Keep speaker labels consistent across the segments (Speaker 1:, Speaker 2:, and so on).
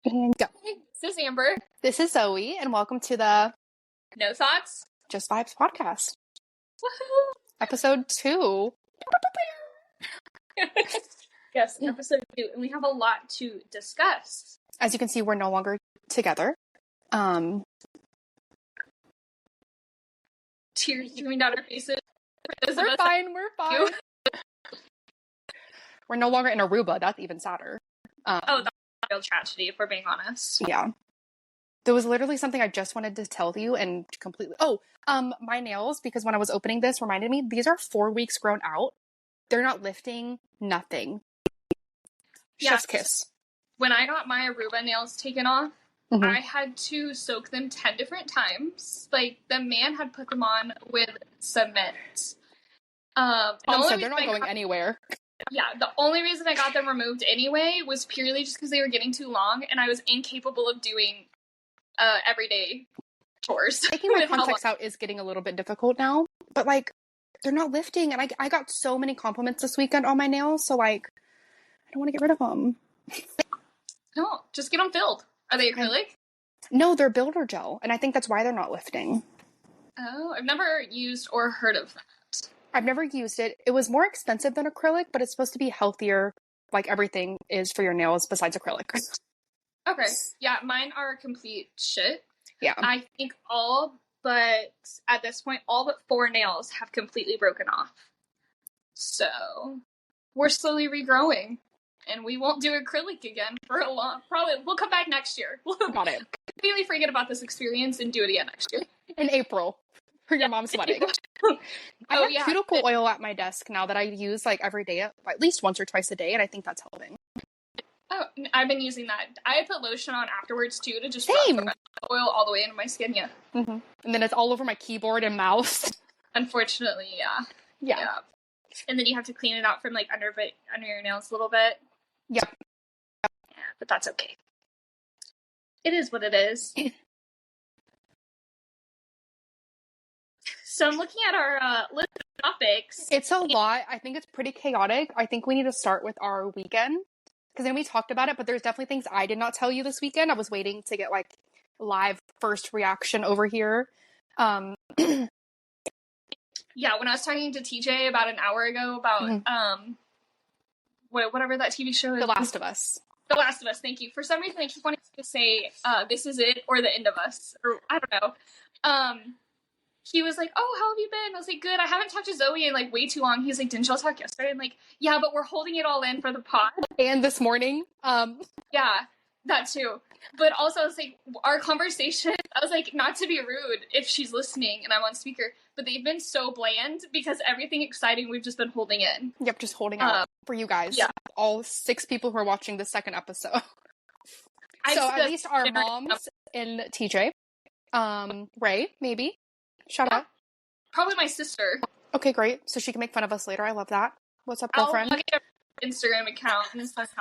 Speaker 1: And go.
Speaker 2: This is Amber.
Speaker 1: This is Zoe, and welcome to the
Speaker 2: No Thoughts?
Speaker 1: Just Vibes podcast.
Speaker 2: Woohoo!
Speaker 1: Episode 2.
Speaker 2: Yes, episode 2. And we have a lot to discuss.
Speaker 1: As you can see, we're no longer together.
Speaker 2: Tears streaming down our faces.
Speaker 1: We're fine. We're no longer in Aruba. That's even sadder.
Speaker 2: That's a real tragedy, if we're being honest.
Speaker 1: Yeah. There was literally something I just wanted to tell you and completely... my nails, because when I was opening this, reminded me, these are 4 weeks grown out. They're not lifting, nothing.
Speaker 2: Yeah,
Speaker 1: Chef's kiss.
Speaker 2: When I got my Aruba nails taken off,
Speaker 1: Mm-hmm.
Speaker 2: I had to soak them 10 different times. Like, the man had put them on with cement.
Speaker 1: So they're not going anywhere.
Speaker 2: Yeah, the only reason I got them removed anyway was purely just because they were getting too long, and I was incapable of doing everyday chores.
Speaker 1: Taking my contacts out is getting a little bit difficult now, but like they're not lifting, and I got so many compliments this weekend on my nails, so like I don't want to get rid of them.
Speaker 2: No, just get them filled. Are they acrylic?
Speaker 1: No, they're builder gel, and I think that's why they're not lifting.
Speaker 2: Oh, I've never used or heard of that.
Speaker 1: I've never used it. It was more expensive than acrylic, but it's supposed to be healthier, like everything is for your nails besides acrylic.
Speaker 2: Okay, yeah, mine are complete shit.
Speaker 1: Yeah.
Speaker 2: I think at this point, all but 4 nails have completely broken off. So, we're slowly regrowing. And we won't do acrylic again for a long... Probably, we'll come back next year.
Speaker 1: Got it.
Speaker 2: Completely forget about this experience and do it again next year.
Speaker 1: In April. For your mom's wedding. I have cuticle oil at my desk now that I use like every day, at least once or twice a day, and I think that's helping.
Speaker 2: Oh, I've been using that. I put lotion on afterwards too to just
Speaker 1: Same.
Speaker 2: rub the oil all the way into my skin, yeah.
Speaker 1: Mm-hmm. And then it's all over my keyboard and mouse.
Speaker 2: Unfortunately, yeah.
Speaker 1: Yeah.
Speaker 2: And then you have to clean it out from like under your nails a little bit.
Speaker 1: Yep.
Speaker 2: Yeah, but that's okay. It is what it is. So I'm looking at our list of topics.
Speaker 1: It's a lot. I think it's pretty chaotic. I think we need to start with our weekend. Because then we talked about it, but there's definitely things I did not tell you this weekend. I was waiting to get like live first reaction over here.
Speaker 2: Yeah, when I was talking to TJ about an hour ago about whatever that TV show is.
Speaker 1: The Last of Us.
Speaker 2: The Last of Us, thank you. For some reason I just wanted to say This Is It or The End of Us. Or I don't know. He was like, oh, how have you been? I was like, good. I haven't talked to Zoe in like way too long. He's like, didn't y'all talk yesterday? I'm like, yeah, but we're holding it all in for the pod.
Speaker 1: And this morning.
Speaker 2: Yeah, that too. But also I was like, our conversation, I was like, not to be rude if she's listening and I'm on speaker, but they've been so bland because everything exciting we've just been holding in.
Speaker 1: Yep, just holding out for you guys.
Speaker 2: Yeah.
Speaker 1: All 6 people who are watching the second episode. So at least our moms and TJ. Ray, maybe. Shout out.
Speaker 2: Probably my sister.
Speaker 1: Okay, great. So she can make fun of us later. I love that. What's up, girlfriend?
Speaker 2: I'll look at her Instagram account and stuff.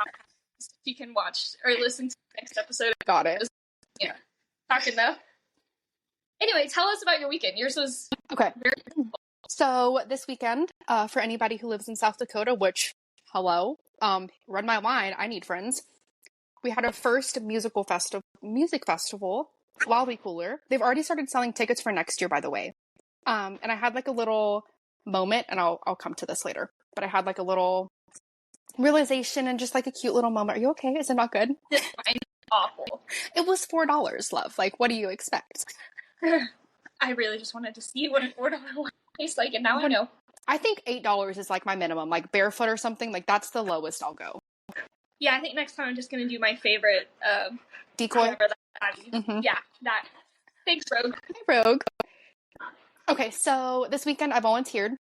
Speaker 2: She can watch or listen to the next episode.
Speaker 1: Got it.
Speaker 2: Yeah. Talking though. Anyway, tell us about your weekend. Yours was
Speaker 1: okay.
Speaker 2: Very cool.
Speaker 1: So this weekend, for anybody who lives in South Dakota, which, hello, run my line, I need friends. We had our first music festival, Lolly Cooler. They've already started selling tickets for next year, by the way. And I had like a little moment, and I'll come to this later, but I had like a little realization and just like a cute little moment. Are you okay? Is it not good?
Speaker 2: It's awful.
Speaker 1: It was $4, love. Like, what do you expect?
Speaker 2: I really just wanted to see what a $4 wine tastes like, and now I know.
Speaker 1: I think $8 is like my minimum, like barefoot or something. Like that's the lowest I'll go.
Speaker 2: Yeah, I think next time I'm just gonna do my favorite
Speaker 1: decoy.
Speaker 2: Yeah, that. Thanks, Rogue.
Speaker 1: Hey, Rogue. Okay, so this weekend I volunteered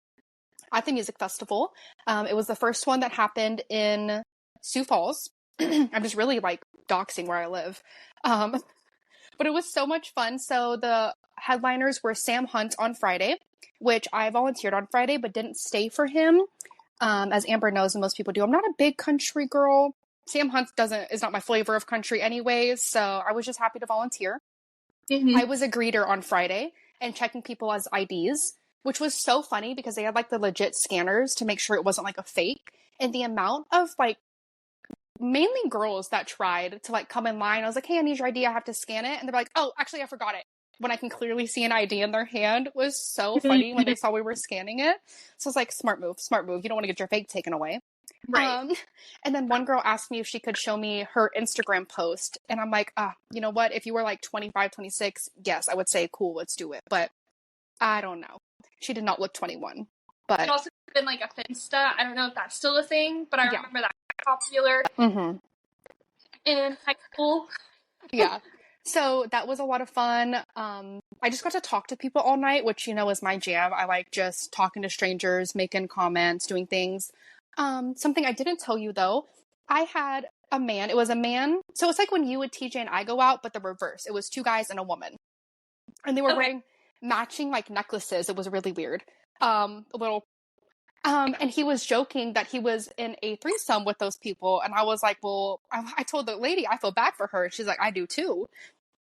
Speaker 1: at the music festival. It was the first one that happened in Sioux Falls. I'm just really like doxing where I live. But it was so much fun. So the headliners were Sam Hunt on Friday, which I volunteered on Friday, but didn't stay for him. As Amber knows, and most people do, I'm not a big country girl. Sam Hunt is not my flavor of country anyways, so I was just happy to volunteer. Mm-hmm. I was a greeter on Friday and checking people as IDs, which was so funny because they had like the legit scanners to make sure it wasn't like a fake. And the amount of like mainly girls that tried to like come in line. I was like, hey, I need your ID. I have to scan it. And they're like, oh, actually, I forgot it. When I can clearly see an ID in their hand was so funny when they saw we were scanning it. So I was like, smart move, smart move. You don't want to get your fake taken away.
Speaker 2: Right.
Speaker 1: And then one girl asked me if she could show me her Instagram post. And I'm like, you know what? If you were like 25, 26, yes, I would say, cool, let's do it. But I don't know. She did not look 21. But
Speaker 2: it also could have been like a Finsta. I don't know if that's still a thing, but I remember that popular in high school.
Speaker 1: Yeah. So that was a lot of fun. I just got to talk to people all night, which, you know, is my jam. I like just talking to strangers, making comments, doing things. Something I didn't tell you, though, I had a man. It was a man. So it's like when you and TJ and I go out, but the reverse. It was 2 guys and a woman. And they were wearing matching, like, necklaces. It was really weird. And he was joking that he was in a threesome with those people. And I was like, well, I told the lady I feel bad for her. She's like, I do too.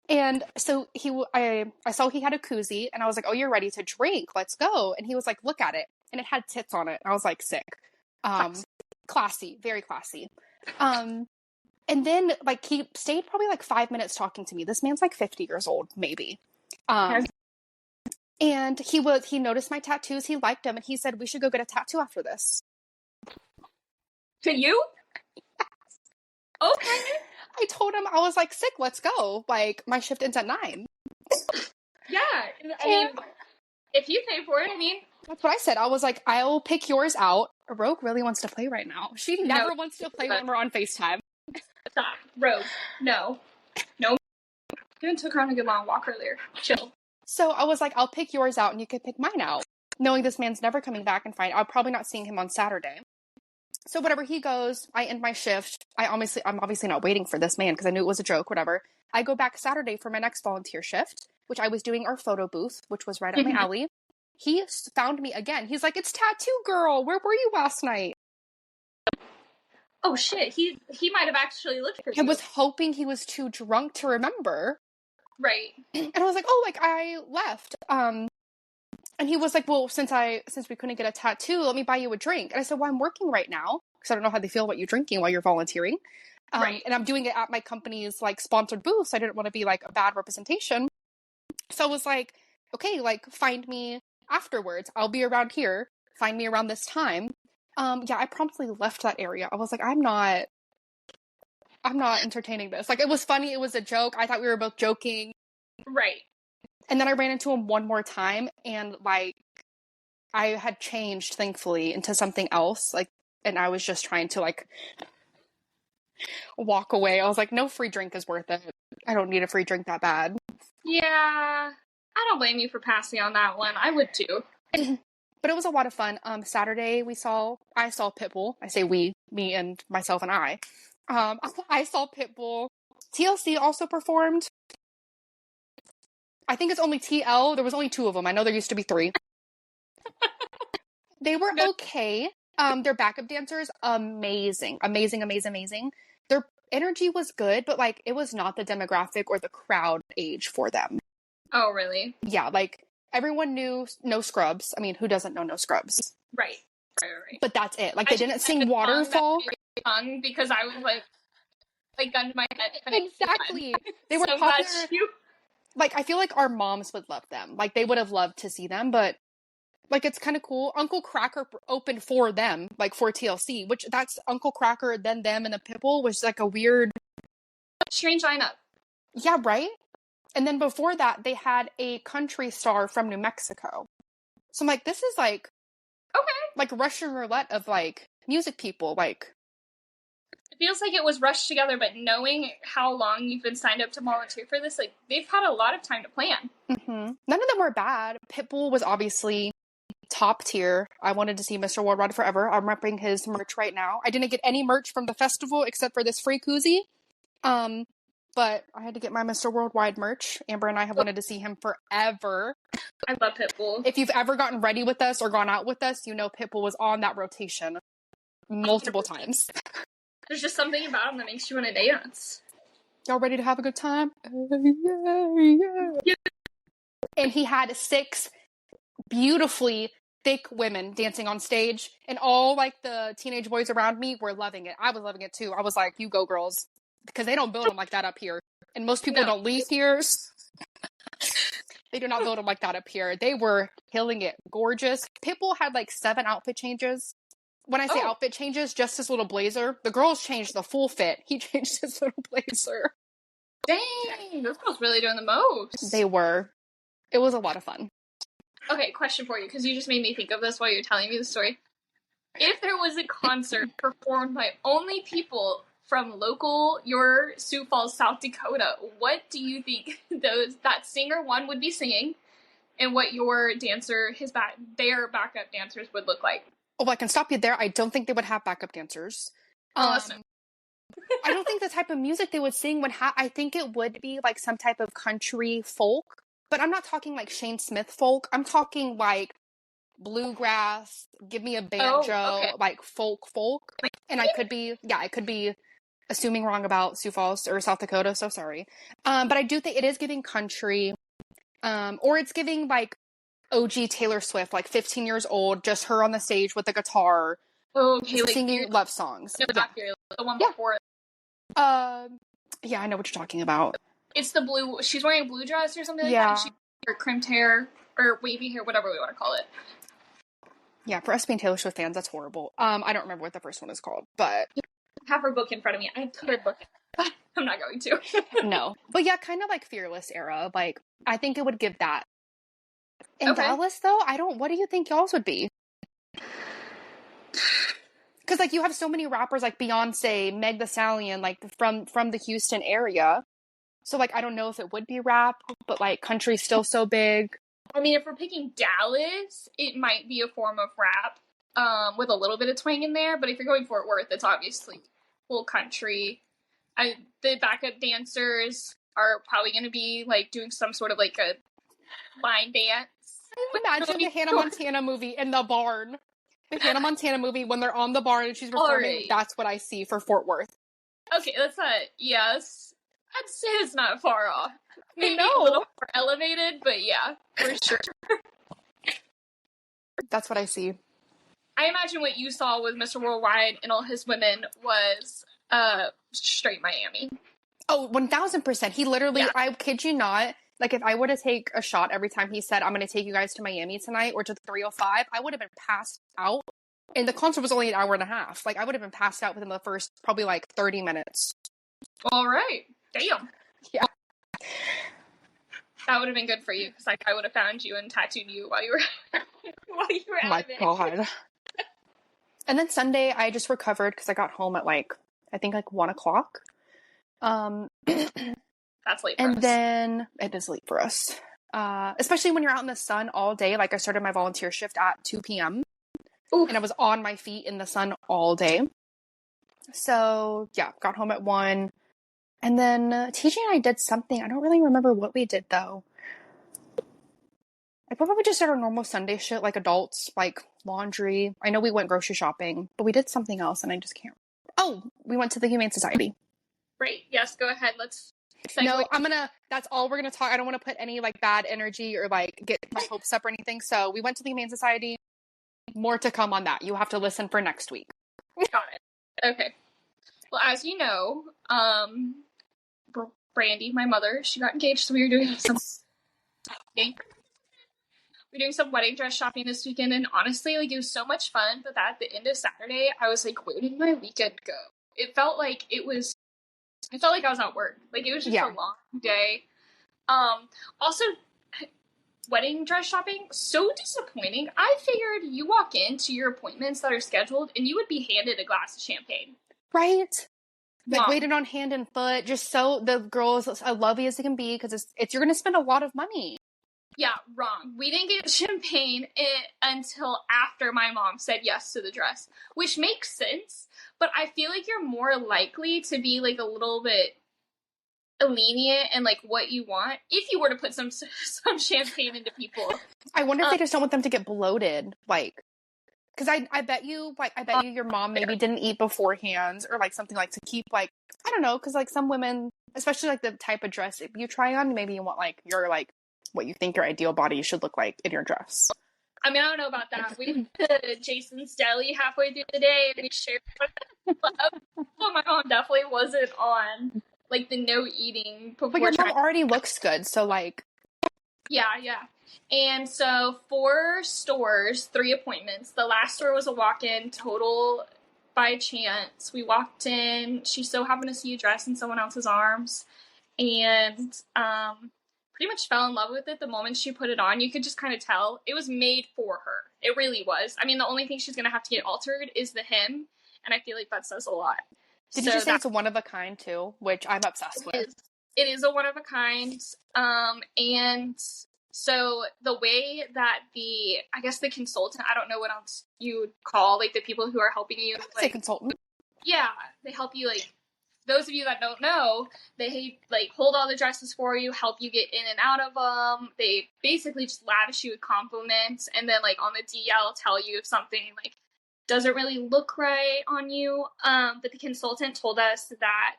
Speaker 1: And so I saw he had a koozie and I was like, oh, you're ready to drink. Let's go. And he was like, look at it. And it had tits on it. And I was like, sick. Classy, very classy. And then like he stayed probably like 5 minutes talking to me. This man's like 50 years old, maybe. And he noticed my tattoos. He liked them. And he said, we should go get a tattoo after this.
Speaker 2: To you?
Speaker 1: Yes.
Speaker 2: Okay.
Speaker 1: I told him, I was like, sick, let's go. Like, my shift ends at 9.
Speaker 2: Yeah. I mean, if you pay for it, I mean.
Speaker 1: That's what I said. I was like, I'll pick yours out. Rogue really wants to play right now. She never wants to play when we're on FaceTime.
Speaker 2: Stop. Rogue. No. No. Even took her on a good long walk earlier. Chill.
Speaker 1: So I was like, I'll pick yours out and you can pick mine out. Knowing this man's never coming back and fine. I'm probably not seeing him on Saturday. So whatever, he goes, I end my shift. I'm obviously not waiting for this man because I knew it was a joke, whatever. I go back Saturday for my next volunteer shift, which I was doing our photo booth, which was right up my alley. He found me again. He's like, it's Tattoo Girl. Where were you last night?
Speaker 2: Oh shit, he might have actually looked for you.
Speaker 1: I was hoping he was too drunk to remember.
Speaker 2: Right.
Speaker 1: And I was like, oh, like I left. And he was like, well, since we couldn't get a tattoo, let me buy you a drink. And I said, well, I'm working right now because I don't know how they feel about you drinking while you're volunteering. Right. And I'm doing it at my company's like sponsored booth. So I didn't want to be like a bad representation. So I was like, okay, like find me afterwards. I'll be around here. Find me around this time. Yeah, I promptly left that area. I was like, I'm not entertaining this. Like, it was funny. It was a joke. I thought we were both joking.
Speaker 2: Right.
Speaker 1: And then I ran into him one more time and like I had changed thankfully into something else. Like, and I was just trying to like walk away. I was like, no free drink is worth it. I don't need a free drink that bad.
Speaker 2: Yeah. I don't blame you for passing on that one. I would too.
Speaker 1: But it was a lot of fun. Saturday I saw PITBULL. I say we, me and myself and I. I saw PITBULL. TLC also performed. I think it's only TL. There was only 2 of them. I know there used to be 3. They were okay. Their backup dancers, amazing. Their energy was good, but like it was not the demographic or the crowd age for them.
Speaker 2: Oh, really?
Speaker 1: Yeah, like everyone knew No Scrubs. I mean, who doesn't know No Scrubs?
Speaker 2: Right.
Speaker 1: But that's it. Like they didn't sing Waterfall.
Speaker 2: Because I was like gun to my head.
Speaker 1: Exactly. They were
Speaker 2: so
Speaker 1: popular. Like, I feel like our moms would love them. Like, they would have loved to see them, but, like, it's kind of cool. Uncle Cracker opened for them, like, for TLC, which that's Uncle Cracker, then them, and the PITBULL, was, like, a weird...
Speaker 2: strange lineup.
Speaker 1: Yeah, right? And then before that, they had a country star from New Mexico. So I'm like, this is, like...
Speaker 2: Okay.
Speaker 1: Like, Russian roulette of, like, music people, like...
Speaker 2: It feels like it was rushed together, but knowing how long you've been signed up to volunteer for this, like, they've had a lot of time to plan.
Speaker 1: Mm-hmm. None of them were bad. PITBULL was obviously top tier. I wanted to see Mr. Worldwide forever. I'm repping his merch right now. I didn't get any merch from the festival except for this free koozie. But I had to get my Mr. Worldwide merch. Amber and I have wanted to see him forever.
Speaker 2: I love PITBULL.
Speaker 1: If you've ever gotten ready with us or gone out with us, you know PITBULL was on that rotation multiple times.
Speaker 2: There's just something about him that makes you want to dance.
Speaker 1: Y'all ready to have a good time? Yeah. And he had 6 beautifully thick women dancing on stage, and all like the teenage boys around me were loving it. I was loving it too. I was like, you go girls, because they don't build them like that up here, and most people don't leave here. They do not build them like that up here. They were killing it. Gorgeous. Pitbull had like 7 outfit changes. When I say outfit changes, just his little blazer. The girls changed the full fit. He changed his little blazer.
Speaker 2: Dang, those girls really doing the most.
Speaker 1: They were. It was a lot of fun.
Speaker 2: Okay, question for you, because you just made me think of this while you're telling me the story. If there was a concert performed by only people from your Sioux Falls, South Dakota, what do you think that singer one would be singing, and what your dancer, their backup dancers would look like?
Speaker 1: Oh, I can stop you there. I don't think they would have backup dancers. I don't think the type of music they would sing would have. I think it would be like some type of country folk, but I'm not talking like Shane Smith folk. I'm talking like bluegrass, give me a banjo, like folk. And I could be assuming wrong about Sioux Falls or South Dakota, so sorry. But I do think it is giving country, or it's giving like OG Taylor Swift, like 15 years old, just her on the stage with a guitar, singing love songs.
Speaker 2: No, not Fury, the one before it.
Speaker 1: Yeah, I know what you're talking about.
Speaker 2: It's the blue, she's wearing a blue dress or something like that. Or crimped hair, or wavy hair, whatever we want to call it.
Speaker 1: Yeah, for us being Taylor Swift fans, that's horrible. I don't remember what the first one is called, but...
Speaker 2: I have her book in front of me. I could book it, but I'm not going to.
Speaker 1: No. But yeah, kind of like Fearless era. Like, I think it would give that. In Dallas, though, what do you think y'all's would be? Because, like, you have so many rappers like Beyonce, Meg Thee Stallion, like, from the Houston area. So, like, I don't know if it would be rap, but, like, country's still so big.
Speaker 2: I mean, if we're picking Dallas, it might be a form of rap, with a little bit of twang in there. But if you're going Fort Worth, it's obviously full country. The backup dancers are probably going to be, like, doing some sort of, like, a line dance.
Speaker 1: Imagine the Hannah Montana movie in the barn. The Hannah Montana movie when they're on the barn and she's performing. That's what I see for Fort Worth.
Speaker 2: Okay, that's not... Yes. I'd say it's not far off. Maybe
Speaker 1: a
Speaker 2: little more elevated, but yeah, for sure.
Speaker 1: That's what I see.
Speaker 2: I imagine what you saw with Mr. Worldwide and all his women was straight Miami.
Speaker 1: Oh, 1000%. He literally, I kid you not, like if I were to take a shot every time he said, I'm going to take you guys to Miami tonight or to the 305, I would have been passed out. And the concert was only an hour and a half. Like I would have been passed out within the first probably like 30 minutes.
Speaker 2: All right. Damn.
Speaker 1: Yeah.
Speaker 2: That would have been good for you, because like I would have found you and tattooed you while you were
Speaker 1: my God. And then Sunday I just recovered because I got home at like I think like 1 o'clock.
Speaker 2: That's late for
Speaker 1: and
Speaker 2: us.
Speaker 1: Then it is late for us. Especially when you're out in the sun all day. Like I started my volunteer shift at 2 p.m.
Speaker 2: Oof.
Speaker 1: And I was on my feet in the sun all day. So yeah, got home at 1. And then TJ and I did something. I don't really remember what we did, though. I probably just did our normal Sunday shit, like adults, like laundry. I know we went grocery shopping, but we did something else, and I just can't. Oh, we went to the Humane Society.
Speaker 2: Great. Yes, go ahead. Let's...
Speaker 1: No, that's all we're gonna talk. I don't want to put any, like, bad energy or, like, get my hopes up or anything. So we went to the Humane Society. More to come on that. You have to listen for next week.
Speaker 2: Got it. Okay. Well, as you know, Brandy, my mother, she got engaged, so we were doing some wedding dress shopping this weekend, and honestly, like, it was so much fun, but at the end of Saturday, I was like, where did my weekend go? It felt like I was at work. Like, it was just a long day. Also, wedding dress shopping, so disappointing. I figured you walk into your appointments that are scheduled, and you would be handed a glass of champagne.
Speaker 1: Right? Like, waited on hand and foot, just so the girls as lovely as they can be, because it's you're going to spend a lot of money.
Speaker 2: Yeah, wrong. We didn't get champagne until after my mom said yes to the dress, which makes sense, but I feel like you're more likely to be, like, a little bit lenient and, like, what you want if you were to put some champagne into people.
Speaker 1: I wonder if they just don't want them to get bloated, like... Because I bet you your mom maybe didn't eat beforehand or, like, something, like, to keep, like, I don't know, because, like, some women, especially, like, the type of dress you try on, maybe you want, like, your, like, what you think your ideal body should look like in your dress.
Speaker 2: I mean, I don't know about that. We went to Jason's Deli halfway through the day, and we shared one club. So my mom definitely wasn't on, like, the no eating before.
Speaker 1: But your mom already looks good, so, like...
Speaker 2: Yeah. And so 4 stores, 3 appointments. The last store was a walk-in, total by chance. We walked in. She so happened to see a dress in someone else's arms. And pretty much fell in love with it the moment she put it on. You could just kind of tell. It was made for her. It really was. I mean, the only thing she's going to have to get altered is the hem. And I feel like that says a lot.
Speaker 1: Did you just say it's a one-of-a-kind, too? Which I'm obsessed with.
Speaker 2: It is a one-of-a-kind. And so the way that I guess the consultant, I don't know what else you would call, like, the people who are helping you.
Speaker 1: Like, say consultant.
Speaker 2: Yeah, they help you, like, those of you that don't know, they, like, hold all the dresses for you, help you get in and out of them. They basically just lavish you with compliments, and then, like, on the DL tell you if something, like, doesn't really look right on you. But the consultant told us that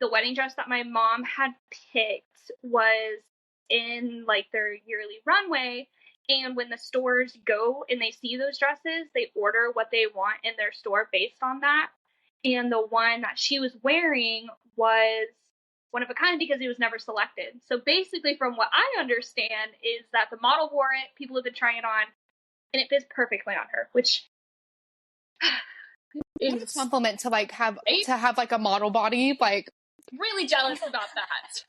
Speaker 2: the wedding dress that my mom had picked was in, like, their yearly runway, and when the stores go and they see those dresses, they order what they want in their store based on that. And the one that she was wearing was one of a kind because it was never selected. So basically, from what I understand, is that the model wore it, people have been trying it on, and it fits perfectly on her, which
Speaker 1: is a compliment to, like, have like a model body. Like,
Speaker 2: really jealous about that.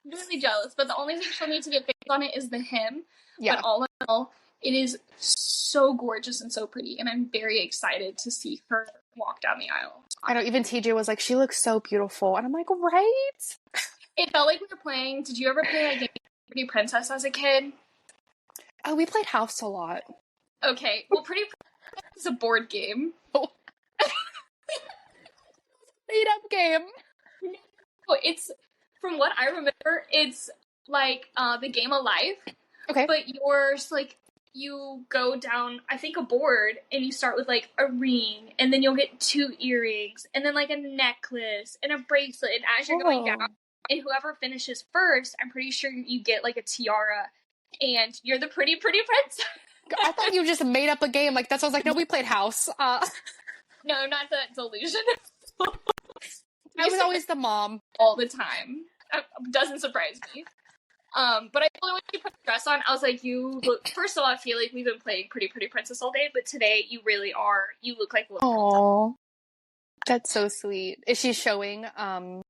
Speaker 2: Really jealous. But the only thing she'll need to get fixed on it is the hem.
Speaker 1: Yeah.
Speaker 2: But all in all, it is so gorgeous and so pretty, and I'm very excited to see her walk down the aisle.
Speaker 1: I know, even TJ was like, she looks so beautiful. And I'm like, right?
Speaker 2: It felt like we were playing, did you ever play a game Pretty Princess as a kid?
Speaker 1: Oh, we played house a lot.
Speaker 2: Okay, well, Pretty Princess is a board game.
Speaker 1: Oh. Made-up game.
Speaker 2: Oh, it's, from what I remember, it's like the game of life.
Speaker 1: Okay.
Speaker 2: But yours, like, you go down, I think, a board, and you start with, like, a ring, and then you'll get 2 earrings, and then, like, a necklace, and a bracelet, and as you're going down, and whoever finishes first, I'm pretty sure you get, like, a tiara, and you're the pretty princess.
Speaker 1: I thought you just made up a game like that, so I was like, no, we played house.
Speaker 2: No, not the delusion.
Speaker 1: I was always the mom.
Speaker 2: All the time. Doesn't surprise me. But I told her when she put the dress on, I was like, you look, first of all, I feel like we've been playing Pretty Princess all day, but today you really are, you look like a little
Speaker 1: Aww. That's so sweet. Is she showing her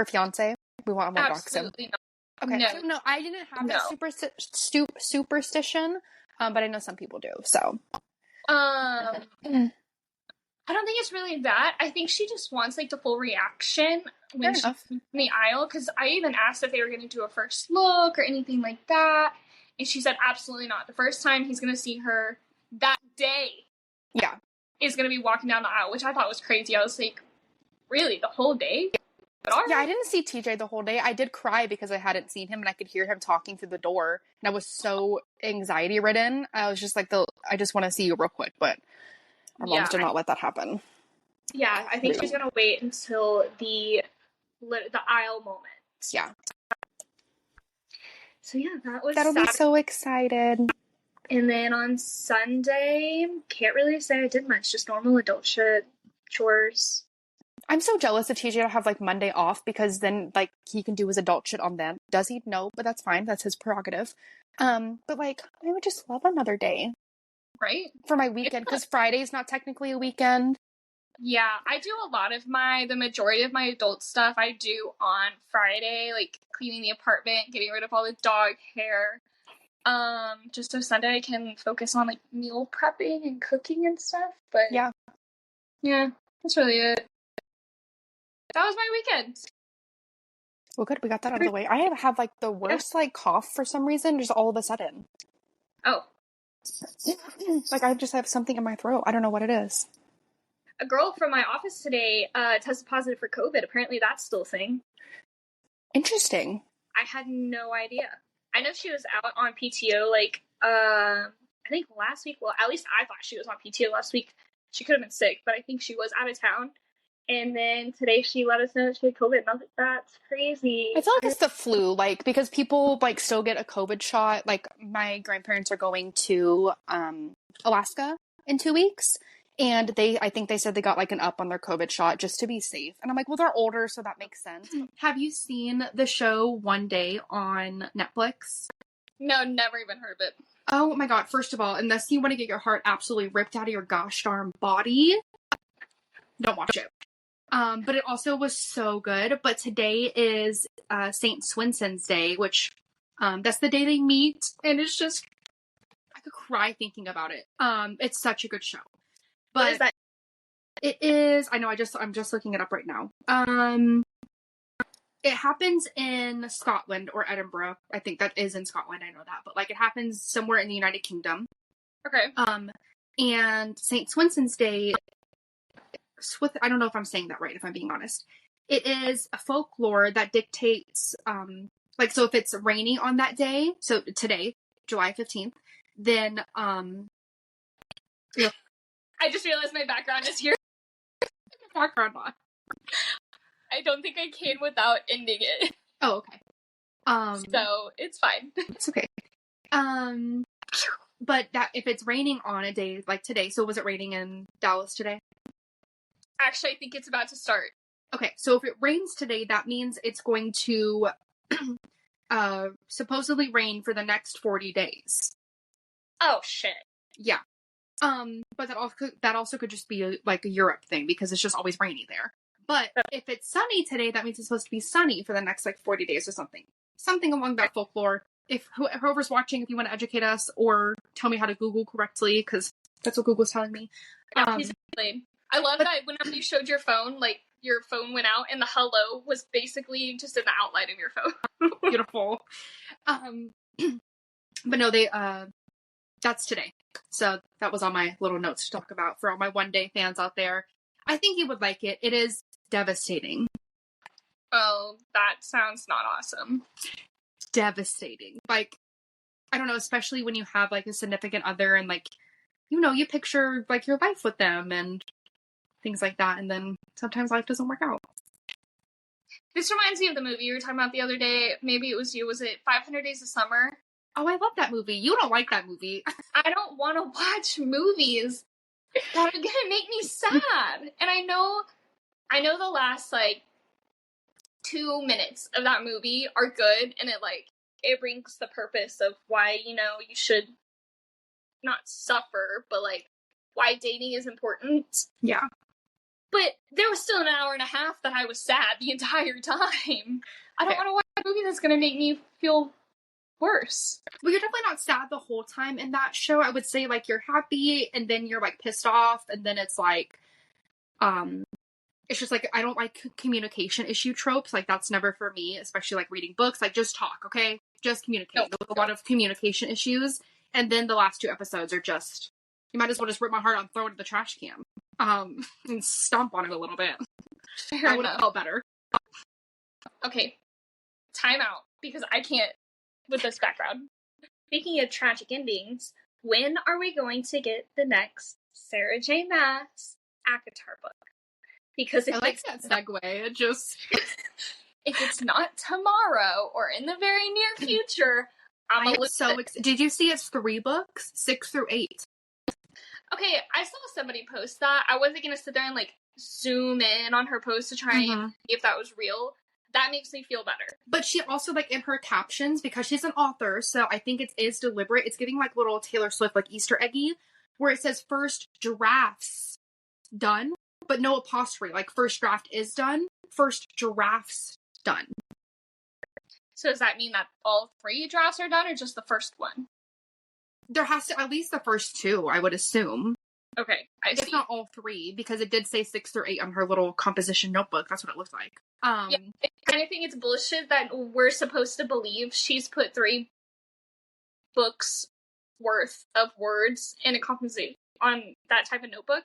Speaker 1: fiance? We want to dox him.
Speaker 2: Absolutely not.
Speaker 1: Okay.
Speaker 2: No.
Speaker 1: So, no, I didn't have that superstition, but I know some people do, so.
Speaker 2: I don't think it's really that. I think she just wants, like, the full reaction when she's in the aisle, because I even asked if they were going to do a first look or anything like that, and she said absolutely not. The first time he's going to see her that day is going to be walking down the aisle, which I thought was crazy. I was like, really? The whole day? But all right.
Speaker 1: Yeah, I didn't see TJ the whole day. I did cry because I hadn't seen him, and I could hear him talking through the door, and I was so anxiety-ridden. I was just like, I just want to see you real quick, but our moms did not let that happen.
Speaker 2: Yeah, I think she's going to wait until the aisle moment.
Speaker 1: Yeah.
Speaker 2: So yeah, that'll
Speaker 1: Saturday. Be so excited.
Speaker 2: And then on Sunday, can't really say I did much, just normal adult shit, chores.
Speaker 1: I'm so jealous of TJ to have, like, Monday off, because then, like, he can do his adult shit on them. Does he? No, but that's fine. That's his prerogative. But, like, I would just love another day.
Speaker 2: Right?
Speaker 1: For my weekend, because Friday's not technically a weekend.
Speaker 2: Yeah, I do a lot of the majority of my adult stuff I do on Friday, like cleaning the apartment, getting rid of all the dog hair. Just so Sunday I can focus on, like, meal prepping and cooking and stuff. But yeah, that's really it. That was my weekend.
Speaker 1: Well, good, we got that out of the way. I have like the worst like cough for some reason, just all of a sudden.
Speaker 2: Oh.
Speaker 1: Like, I just have something in my throat. I don't know what it is.
Speaker 2: A girl from my office today tested positive for COVID. Apparently that's still a thing.
Speaker 1: Interesting.
Speaker 2: I had no idea. I know she was out on PTO, like, I think last week. Well, at least I thought she was on PTO last week. She could have been sick, but I think she was out of town. And then today she let us know that she had COVID, and I was like, that's crazy.
Speaker 1: I feel like it's the flu, like, because people, like, still get a COVID shot. Like, my grandparents are going to Alaska in 2 weeks, and I think they said they got, like, an up on their COVID shot just to be safe. And I'm like, well, they're older, so that makes sense. Have you seen the show One Day on Netflix?
Speaker 2: No, never even heard of it.
Speaker 1: Oh my god, first of all, unless you want to get your heart absolutely ripped out of your gosh darn body, don't watch it. But it also was so good. But today is St. Swenson's Day, which that's the day they meet, and it's just, I could cry thinking about it. It's such a good show. But
Speaker 2: What is that?
Speaker 1: It is, I know, I'm just looking it up right now. It happens in Scotland or Edinburgh. I think that is in Scotland, I know that. But like, it happens somewhere in the United Kingdom.
Speaker 2: Okay.
Speaker 1: And St. Swenson's Day, I don't know if I'm saying that right, if I'm being honest. It is a folklore that dictates, like, so if it's raining on that day, so today, July 15th, then,
Speaker 2: I just realized my background is here.
Speaker 1: Background on.
Speaker 2: I don't think I can without ending it.
Speaker 1: Oh, okay.
Speaker 2: So it's fine.
Speaker 1: It's okay. But that if it's raining on a day like today, so was it raining in Dallas today?
Speaker 2: Actually, I think it's about to start.
Speaker 1: Okay, so if it rains today, that means it's going to supposedly rain for the next 40 days.
Speaker 2: Oh shit.
Speaker 1: Yeah. But that also could just be like a Europe thing because it's just always rainy there. But if it's sunny today, that means it's supposed to be sunny for the next like 40 days or something. Something along that folklore. If whoever's watching, if you want to educate us or tell me how to Google correctly, because that's what Google's telling me.
Speaker 2: Exactly. I love that whenever you showed your phone, like your phone went out and the hello was basically just in the outline of your phone.
Speaker 1: Beautiful. But no, that's today. So that was on my little notes to talk about for all my One Day fans out there. I think you would like it. It is devastating.
Speaker 2: Oh, that sounds not awesome.
Speaker 1: Devastating. Like, I don't know, especially when you have like a significant other and like, you know, you picture like your life with them and things like that, and then sometimes life doesn't work out.
Speaker 2: This reminds me of the movie you were talking about the other day. Maybe it was you. Was it 500 Days of Summer?
Speaker 1: Oh, I love that movie. You don't like that movie.
Speaker 2: I don't want to watch movies that are gonna make me sad. And I know the last like 2 minutes of that movie are good, and it brings the purpose of why, you know, you should not suffer, but like why dating is important.
Speaker 1: Yeah.
Speaker 2: But there was still an hour and a half that I was sad the entire time. I don't want to watch a movie that's gonna make me feel worse.
Speaker 1: Well, you're definitely not sad the whole time in that show. I would say like you're happy and then you're like pissed off, and then it's like it's just like I don't like communication issue tropes. Like that's never for me, especially like reading books. Like just talk, okay? Just communicate. There's a lot of communication issues, and then the last 2 episodes are just you might as well just rip my heart out and throw it in the trash can. And stomp on it a little bit. I would have felt better.
Speaker 2: Okay. Time out, because I can't with this background. Speaking of tragic endings, when are we going to get the next Sarah J. Maas ACOTAR book? Because
Speaker 1: I like that segue. It just
Speaker 2: if it's not tomorrow or in the very near future, I'm
Speaker 1: so excited. Did you see it's 3 books, 6 through 8?
Speaker 2: Okay, I saw somebody post that. I wasn't gonna sit there and like zoom in on her post to try and see if that was real. That makes me feel better.
Speaker 1: But she also, like, in her captions, because she's an author, so I think it is deliberate. It's giving, like, little Taylor Swift, like, Easter eggy, where it says first drafts done, but no apostrophe. Like, first draft is done, first drafts done.
Speaker 2: So does that mean that all 3 drafts are done, or just the first one?
Speaker 1: There has to, at least the first 2, I would assume.
Speaker 2: Okay, I see.
Speaker 1: If not all 3, because it did say 6 through 8 on her little composition notebook. That's what it looked like.
Speaker 2: Yeah, I kind of think it's bullshit that we're supposed to believe she's put 3 books worth of words in a composition on that type of notebook,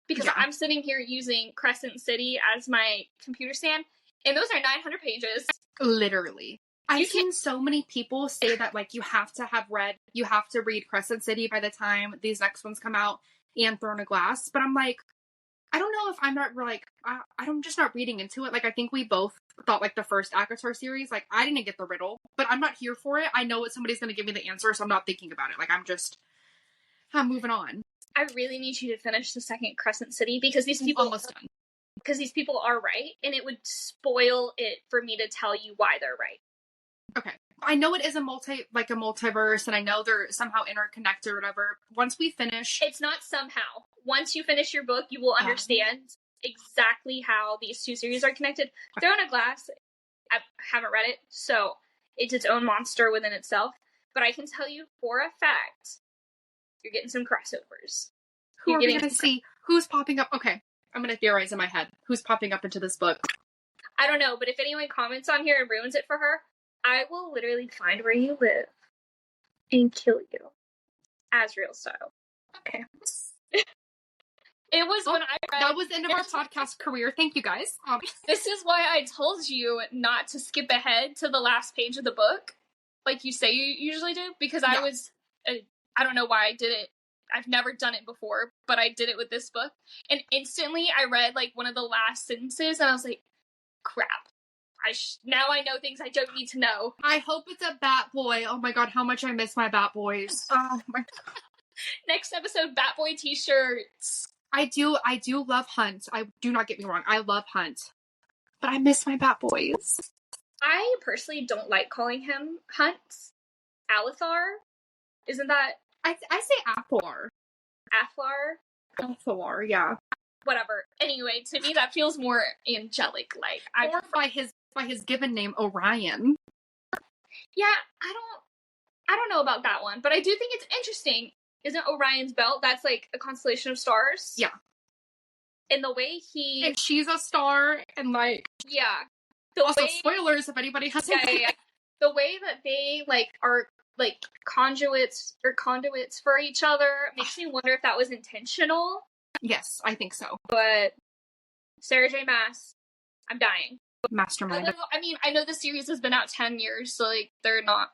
Speaker 2: because I'm sitting here using Crescent City as my computer stand, and those are 900 pages.
Speaker 1: Literally. I've seen so many people say that, like, you have to read Crescent City by the time these next ones come out and Throne of Glass, but I'm like, I don't know if I'm not like I'm just not reading into it. Like I think we both thought like the first ACOTAR series. Like I didn't get the riddle, but I'm not here for it. I know what somebody's gonna give me the answer, so I'm not thinking about it. Like I'm moving on.
Speaker 2: I really need you to finish the second Crescent City because these people
Speaker 1: almost done.
Speaker 2: Because these people are right, and it would spoil it for me to tell you why they're right.
Speaker 1: Okay. I know it is a multiverse, and I know they're somehow interconnected or whatever. Once we finish...
Speaker 2: It's not somehow. Once you finish your book, you will understand exactly how these two series are connected. Throne of Glass, I haven't read it, so it's its own monster within itself. But I can tell you for a fact, you're getting some crossovers.
Speaker 1: Who are we going to see? Who's popping up? Okay, I'm going to theorize in my head. Who's popping up into this book?
Speaker 2: I don't know, but if anyone comments on here and ruins it for her, I will literally find where you live and kill you. Asriel style.
Speaker 1: Okay.
Speaker 2: It was when I read...
Speaker 1: That was the end of our podcast career. Thank you, guys.
Speaker 2: This is why I told you not to skip ahead to the last page of the book, like you say you usually do, because I was... I don't know why I did it. I've never done it before, but I did it with this book. And instantly I read, like, one of the last sentences, and I was like, crap. Now I know things I don't need to know.
Speaker 1: I hope it's a Bat Boy. Oh my god, how much I miss my Bat Boys. Oh my god.
Speaker 2: Next episode, Bat Boy t-shirts.
Speaker 1: I do love Hunt. Do not get me wrong. I love Hunt. But I miss my Bat Boys.
Speaker 2: I personally don't like calling him Hunt. Alithar? Isn't that...
Speaker 1: I say Athor.
Speaker 2: Athlar?
Speaker 1: Athor, yeah.
Speaker 2: Whatever. Anyway, to me that feels more angelic. Like
Speaker 1: or by his given name, Orion.
Speaker 2: Yeah, I don't know about that one, but I do think it's interesting. Isn't Orion's belt? That's like a constellation of stars.
Speaker 1: Yeah.
Speaker 2: And the way he...
Speaker 1: And she's a star, and like...
Speaker 2: Yeah.
Speaker 1: Spoilers if anybody hasn't...
Speaker 2: Yeah. The way that they, like, are, like, conduits for each other makes me wonder if that was intentional.
Speaker 1: Yes, I think so.
Speaker 2: But Sarah J. Maas, I'm dying.
Speaker 1: Mastermind.
Speaker 2: I know the series has been out 10 years, so, like, they're not...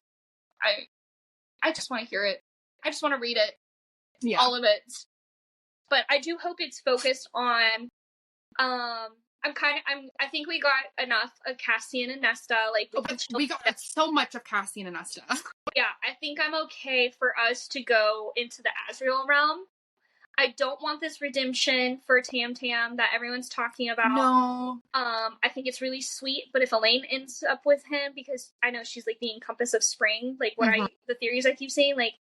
Speaker 2: I just want to hear it. I just want to read it.
Speaker 1: Yeah.
Speaker 2: All of it. But I do hope it's focused on, I think we got enough of Cassian and Nesta, like,
Speaker 1: we got so much of Cassian and Nesta.
Speaker 2: Yeah, I think I'm okay for us to go into the Asriel realm. I don't want this redemption for Tam Tam that everyone's talking about.
Speaker 1: No.
Speaker 2: I think it's really sweet, but if Elaine ends up with him, because I know she's, like, the encompass of spring, like, the theories I keep saying, like,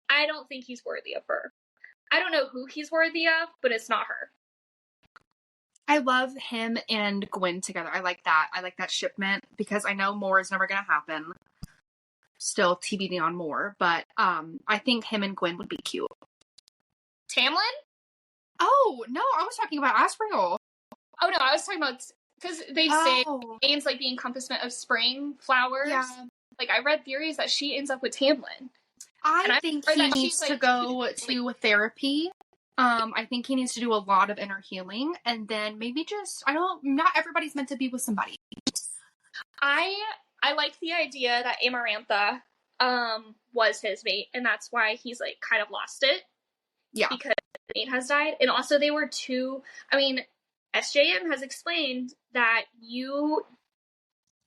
Speaker 2: I don't think he's worthy of her. I don't know who he's worthy of, but it's not her.
Speaker 1: I love him and Gwen together. I like that. I like that shipment, because I know more is never going to happen. Still TBD on more, but I think him and Gwen would be cute.
Speaker 2: Tamlin?
Speaker 1: Oh, no, I was talking about Asriel.
Speaker 2: Oh, no, I was talking about... Because they say Ames, like, the encompassment of spring flowers.
Speaker 1: Yeah.
Speaker 2: Like, I read theories that she ends up with Tamlin.
Speaker 1: I think he needs to go to therapy. I think he needs to do a lot of inner healing, and then maybe not everybody's meant to be with somebody.
Speaker 2: I like the idea that Amarantha was his mate, and that's why he's, like, kind of lost it.
Speaker 1: Yeah.
Speaker 2: Because the mate has died. And also they were SJM has explained that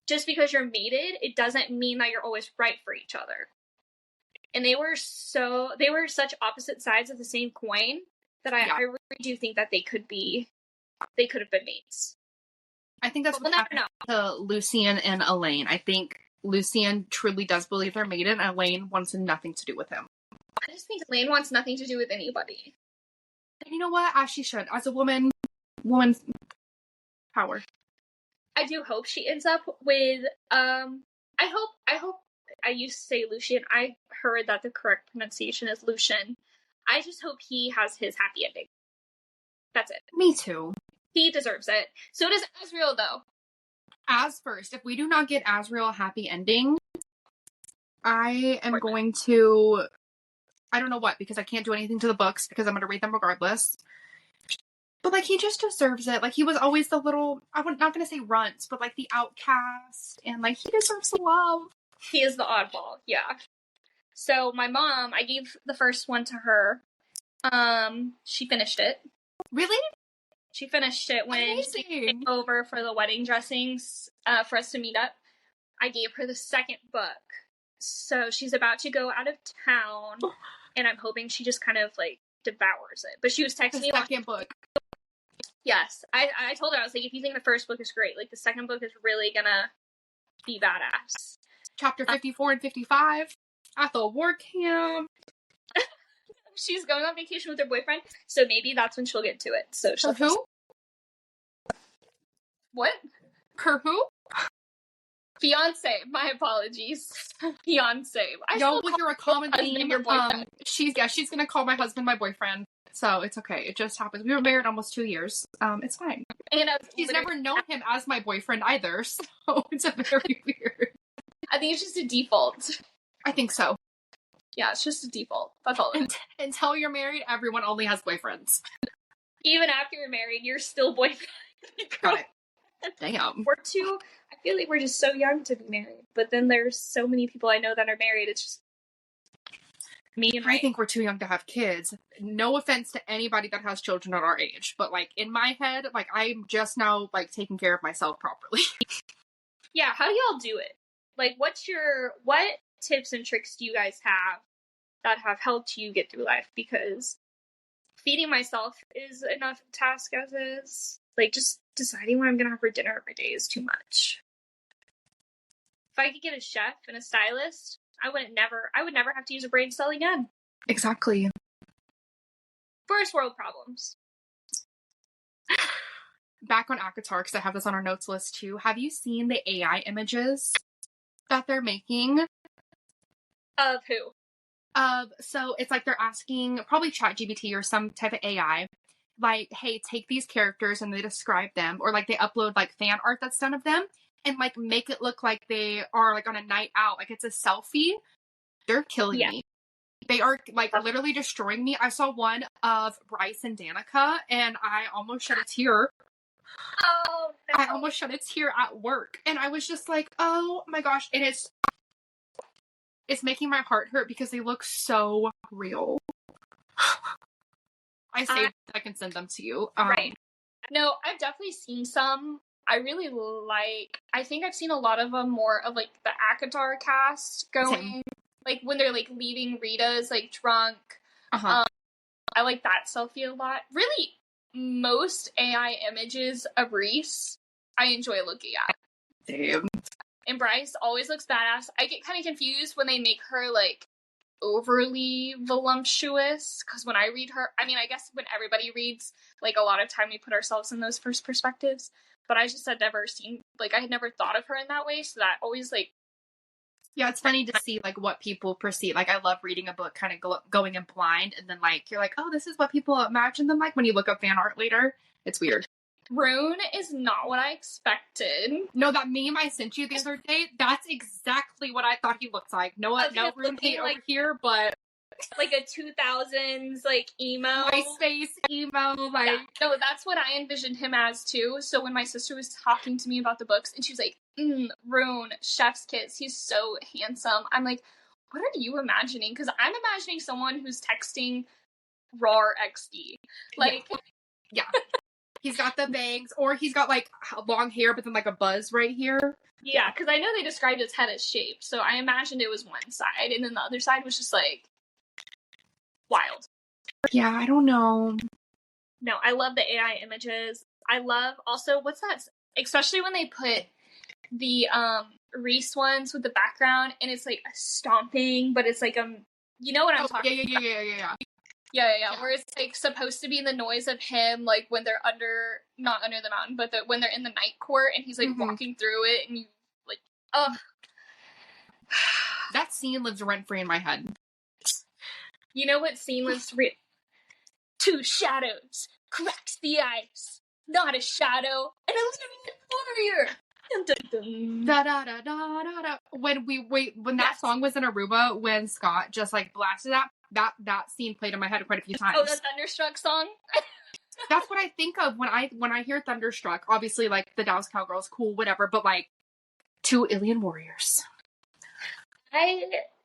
Speaker 2: just because you're mated, it doesn't mean that you're always right for each other. And they were such opposite sides of the same coin that I really do think that they could have been mates.
Speaker 1: I think that's what happened to Lucian and Elaine. I think Lucian truly does believe they're mated, and Elaine wants nothing to do with him.
Speaker 2: I just think Elaine wants nothing to do with anybody.
Speaker 1: And you know what? As she should. As a woman's power.
Speaker 2: I do hope she ends up with, I hope, I used to say Lucian. I heard that the correct pronunciation is Lucian. I just hope he has his happy ending. That's it.
Speaker 1: Me too.
Speaker 2: He deserves it. So does Asriel, though.
Speaker 1: As first, if we do not get Asriel a happy ending, I am going to... I don't know what, because I can't do anything to the books, because I'm going to read them regardless. But, like, he just deserves it. Like, he was always the little... I'm not going to say runt, but, like, the outcast. And, like, he deserves the love.
Speaker 2: He is the oddball, yeah. So, my mom, I gave the first one to her. She finished it.
Speaker 1: Really?
Speaker 2: She finished it when she came
Speaker 1: Amazing.
Speaker 2: over for the wedding dressings for us to meet up. I gave her the second book. So she's about to go out of town, and I'm hoping she just kind of like devours it. But she was texting me.
Speaker 1: The second book.
Speaker 2: Yes. I told her, I was like, if you think the first book is great, like the second book is really gonna be badass.
Speaker 1: Chapter 54 and 55 at the war camp.
Speaker 2: She's going on vacation with her boyfriend, so maybe that's when she'll get to it. So she'll
Speaker 1: Who?
Speaker 2: What?
Speaker 1: Her who?
Speaker 2: Fiance. My apologies. Fiance.
Speaker 1: Y'all will hear a common theme.
Speaker 2: Your boyfriend.
Speaker 1: She's gonna call my husband my boyfriend. So it's okay. It just happens. We were married almost 2 years. It's fine.
Speaker 2: And
Speaker 1: she's never known him as my boyfriend either, so it's a very weird.
Speaker 2: I think it's just a default.
Speaker 1: I think so.
Speaker 2: Yeah, it's just a default. That's all.
Speaker 1: Until you're married, everyone only has boyfriends.
Speaker 2: Even after you're married, you're still boyfriend.
Speaker 1: Got it. Damn.
Speaker 2: We're too. I feel like we're just so young to be married. But then there's so many people I know that are married. It's just me and
Speaker 1: I think we're too young to have kids. No offense to anybody that has children at our age, but like in my head, like I'm just now like taking care of myself properly.
Speaker 2: Yeah, how do y'all do it? Like, what tips and tricks do you guys have that have helped you get through life? Because feeding myself is enough task as is. Like, just deciding what I'm gonna have for dinner every day is too much. If I could get a chef and a stylist, I would never have to use a brain cell again.
Speaker 1: Exactly.
Speaker 2: First world problems.
Speaker 1: Back on Akatar, because I have this on our notes list too. Have you seen the AI images that they're making?
Speaker 2: Of who?
Speaker 1: So it's like they're asking probably ChatGPT or some type of AI, like, hey, take these characters and they describe them, or like they upload like fan art that's done of them and like make it look like they are like on a night out, like it's a selfie. They're killing me. They are like literally destroying me. I saw one of Bryce and Danica and I almost shed a tear.
Speaker 2: Oh, no.
Speaker 1: I almost shed a tear at work. And I was just like, oh my gosh. And it's making my heart hurt because they look so real. I saved I can send them to you.
Speaker 2: Right. No, I've definitely seen some. I really I think I've seen a lot of them more of like the Akatar cast going. Same. Like when they're like leaving Rita's like drunk.
Speaker 1: Uh-huh.
Speaker 2: I like that selfie a lot. Really, most AI images of Reese, I enjoy looking at.
Speaker 1: Damn.
Speaker 2: And Bryce always looks badass. I get kind of confused when they make her like overly voluptuous, because when I read her, I mean, I guess when everybody reads, like a lot of time we put ourselves in those first perspectives, but I just had never seen, like I had never thought of her in that way, so that always like...
Speaker 1: Yeah, it's funny to see like what people perceive. Like I love reading a book kind of going in blind, and then like you're like, oh, this is what people imagine them like when you look up fan art later. It's weird.
Speaker 2: Rune is not what I expected.
Speaker 1: No, that meme I sent you the other day, that's exactly what I thought he looked like. No Rune hate like, over here, but...
Speaker 2: Like a 2000s, like, emo.
Speaker 1: MySpace emo, like... Yeah.
Speaker 2: No, that's what I envisioned him as, too. So when my sister was talking to me about the books, and she was like, Rune, chef's kiss, he's so handsome. I'm like, what are you imagining? Because I'm imagining someone who's texting RAR XD. Like...
Speaker 1: Yeah. He's got the bangs, or he's got, like, long hair, but then, like, a buzz right here.
Speaker 2: Yeah, because I know they described his head as shaped, so I imagined it was one side, and then the other side was just, like, wild.
Speaker 1: Yeah, I don't know.
Speaker 2: No, I love the AI images. I love, also, what's that? Especially when they put the, Reese ones with the background, and it's, like, a stomping, but it's, like, you know what I'm talking about? Yeah. Where it's like supposed to be the noise of him, like when they're not under the mountain, but when they're in the night court and he's like walking through it, and you like, ugh.
Speaker 1: That scene lives rent free in my head.
Speaker 2: You know what scene lives Two shadows cracks the ice, not a shadow, and a living warrior. Dun, dun, dun.
Speaker 1: Da, da, da, da, da, da. When that song was in Aruba, when Scott just like blasted that scene played in my head quite a few times.
Speaker 2: Oh, the Thunderstruck song?
Speaker 1: That's what I think of when I hear Thunderstruck. Obviously, like the Dallas Cowgirls, cool, whatever, but like two alien warriors.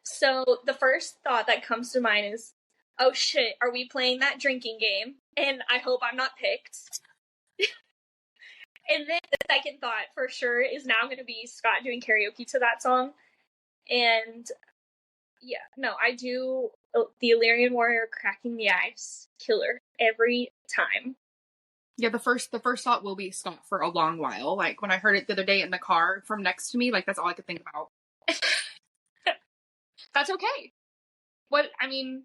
Speaker 2: So the first thought that comes to mind is, oh shit, are we playing that drinking game? And I hope I'm not picked. And then the second thought for sure is now going to be Scott doing karaoke to that song. And yeah, no, I do the Illyrian Warrior cracking the ice killer every time.
Speaker 1: Yeah, the first thought will be Scott for a long while. Like when I heard it the other day in the car from next to me, like that's all I could think about.
Speaker 2: That's okay. I mean,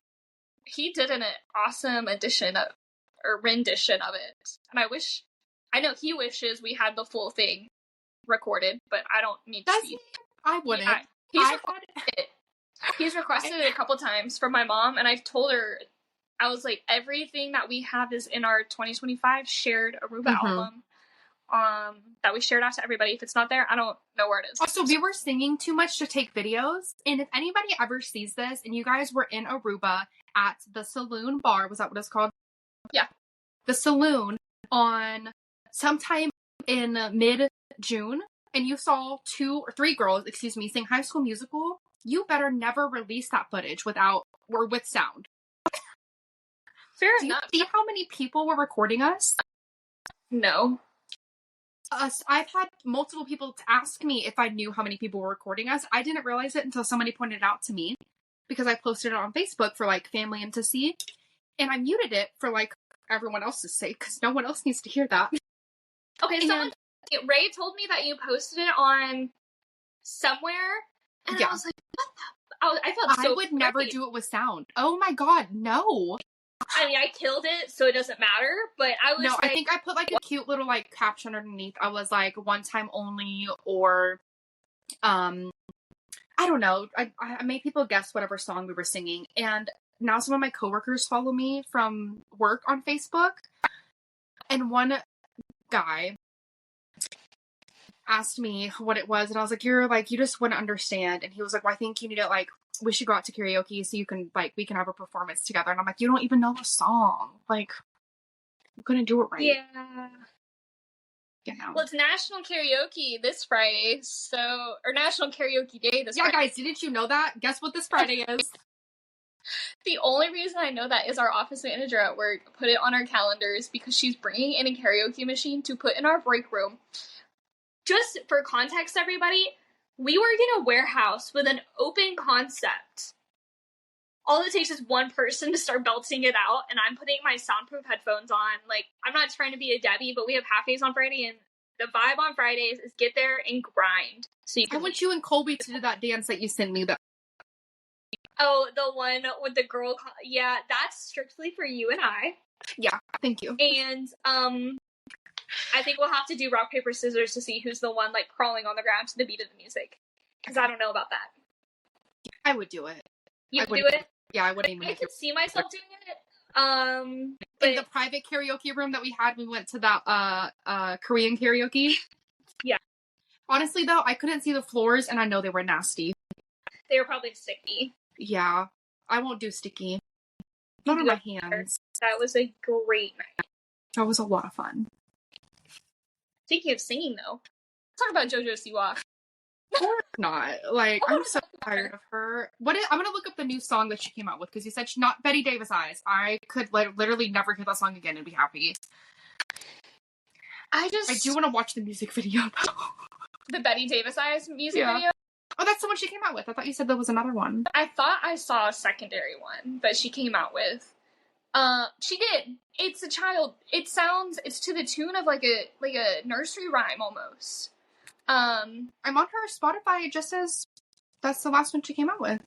Speaker 2: he did an awesome rendition of it. And I know he wishes we had the full thing recorded, but I don't need to see.
Speaker 1: I wouldn't.
Speaker 2: Yeah, he's requested it a couple times from my mom, and I've told her, I was like, everything that we have is in our 2025 shared Aruba album. That we shared out to everybody. If it's not there, I don't know where it is.
Speaker 1: Also, we were singing too much to take videos, and if anybody ever sees this, and you guys were in Aruba at the Saloon Bar, was that what it's called?
Speaker 2: Yeah.
Speaker 1: The Saloon on sometime in mid-June, and you saw 2 or 3 girls, sing High School Musical, you better never release that footage with sound.
Speaker 2: Fair
Speaker 1: enough.
Speaker 2: enough.
Speaker 1: Do you see how many people were recording us?
Speaker 2: No.
Speaker 1: I've had multiple people ask me if I knew how many people were recording us. I didn't realize it until somebody pointed it out to me because I posted it on Facebook for like family and to see, and I muted it for like everyone else's sake because no one else needs to hear that.
Speaker 2: Okay, Ray told me that you posted it on somewhere, and I was like, what the? I felt so.
Speaker 1: I would never do it with sound. Oh my god, no.
Speaker 2: I mean, I killed it, so it doesn't matter, but I was
Speaker 1: I think I put like a cute little like caption underneath. I was like, one time only, or I don't know. I made people guess whatever song we were singing, and now some of my coworkers follow me from work on Facebook, and one guy asked me what it was, and I was like, you just wouldn't understand. And he was like, well, I think you need to like, we should go out to karaoke so you can like, we can have a performance together. And I'm like, you don't even know the song. Like, I'm gonna do it right.
Speaker 2: Yeah.
Speaker 1: You know.
Speaker 2: Well, it's National Karaoke this Friday, or National Karaoke Day this Friday.
Speaker 1: Yeah, guys, didn't you know that? Guess what this Friday is?
Speaker 2: The only reason I know that is our office manager at work put it on our calendars because she's bringing in a karaoke machine to put in our break room. Just for context, everybody, we work in a warehouse with an open concept. All it takes is one person to start belting it out, and I'm putting my soundproof headphones on. Like, I'm not trying to be a Debbie, but we have half days on Friday, and the vibe on Fridays is get there and grind. So I
Speaker 1: want you and Colby to do that dance that you sent me.
Speaker 2: Oh, the one with the girl. Yeah, that's strictly for you and I.
Speaker 1: Yeah, thank you.
Speaker 2: And I think we'll have to do rock, paper, scissors to see who's the one like crawling on the ground to the beat of the music. Because I don't know about that.
Speaker 1: I would do it.
Speaker 2: You would do it?
Speaker 1: Yeah, I wouldn't.
Speaker 2: I could see myself doing it.
Speaker 1: In the private karaoke room that we had, we went to that Korean karaoke.
Speaker 2: Yeah.
Speaker 1: Honestly, though, I couldn't see the floors, and I know they were nasty.
Speaker 2: They were probably sticky.
Speaker 1: Yeah, I won't do sticky. Not on my hands.
Speaker 2: That was a great night.
Speaker 1: That was a lot of fun.
Speaker 2: Speaking of singing, though, let's talk about JoJo Siwa.
Speaker 1: Or not. Like, I'm so tired of her. I'm gonna look up the new song that she came out with, because you said she's not Betty Davis Eyes. I could literally never hear that song again and be happy. I do want to watch the music video, though.
Speaker 2: The Betty Davis Eyes music video?
Speaker 1: Oh, that's the one she came out with. I thought you said there was another one.
Speaker 2: I thought I saw a secondary one that she came out with. She did. It's a child. It's to the tune of like a nursery rhyme almost.
Speaker 1: I'm on her Spotify. It just says that's the last one she came out with.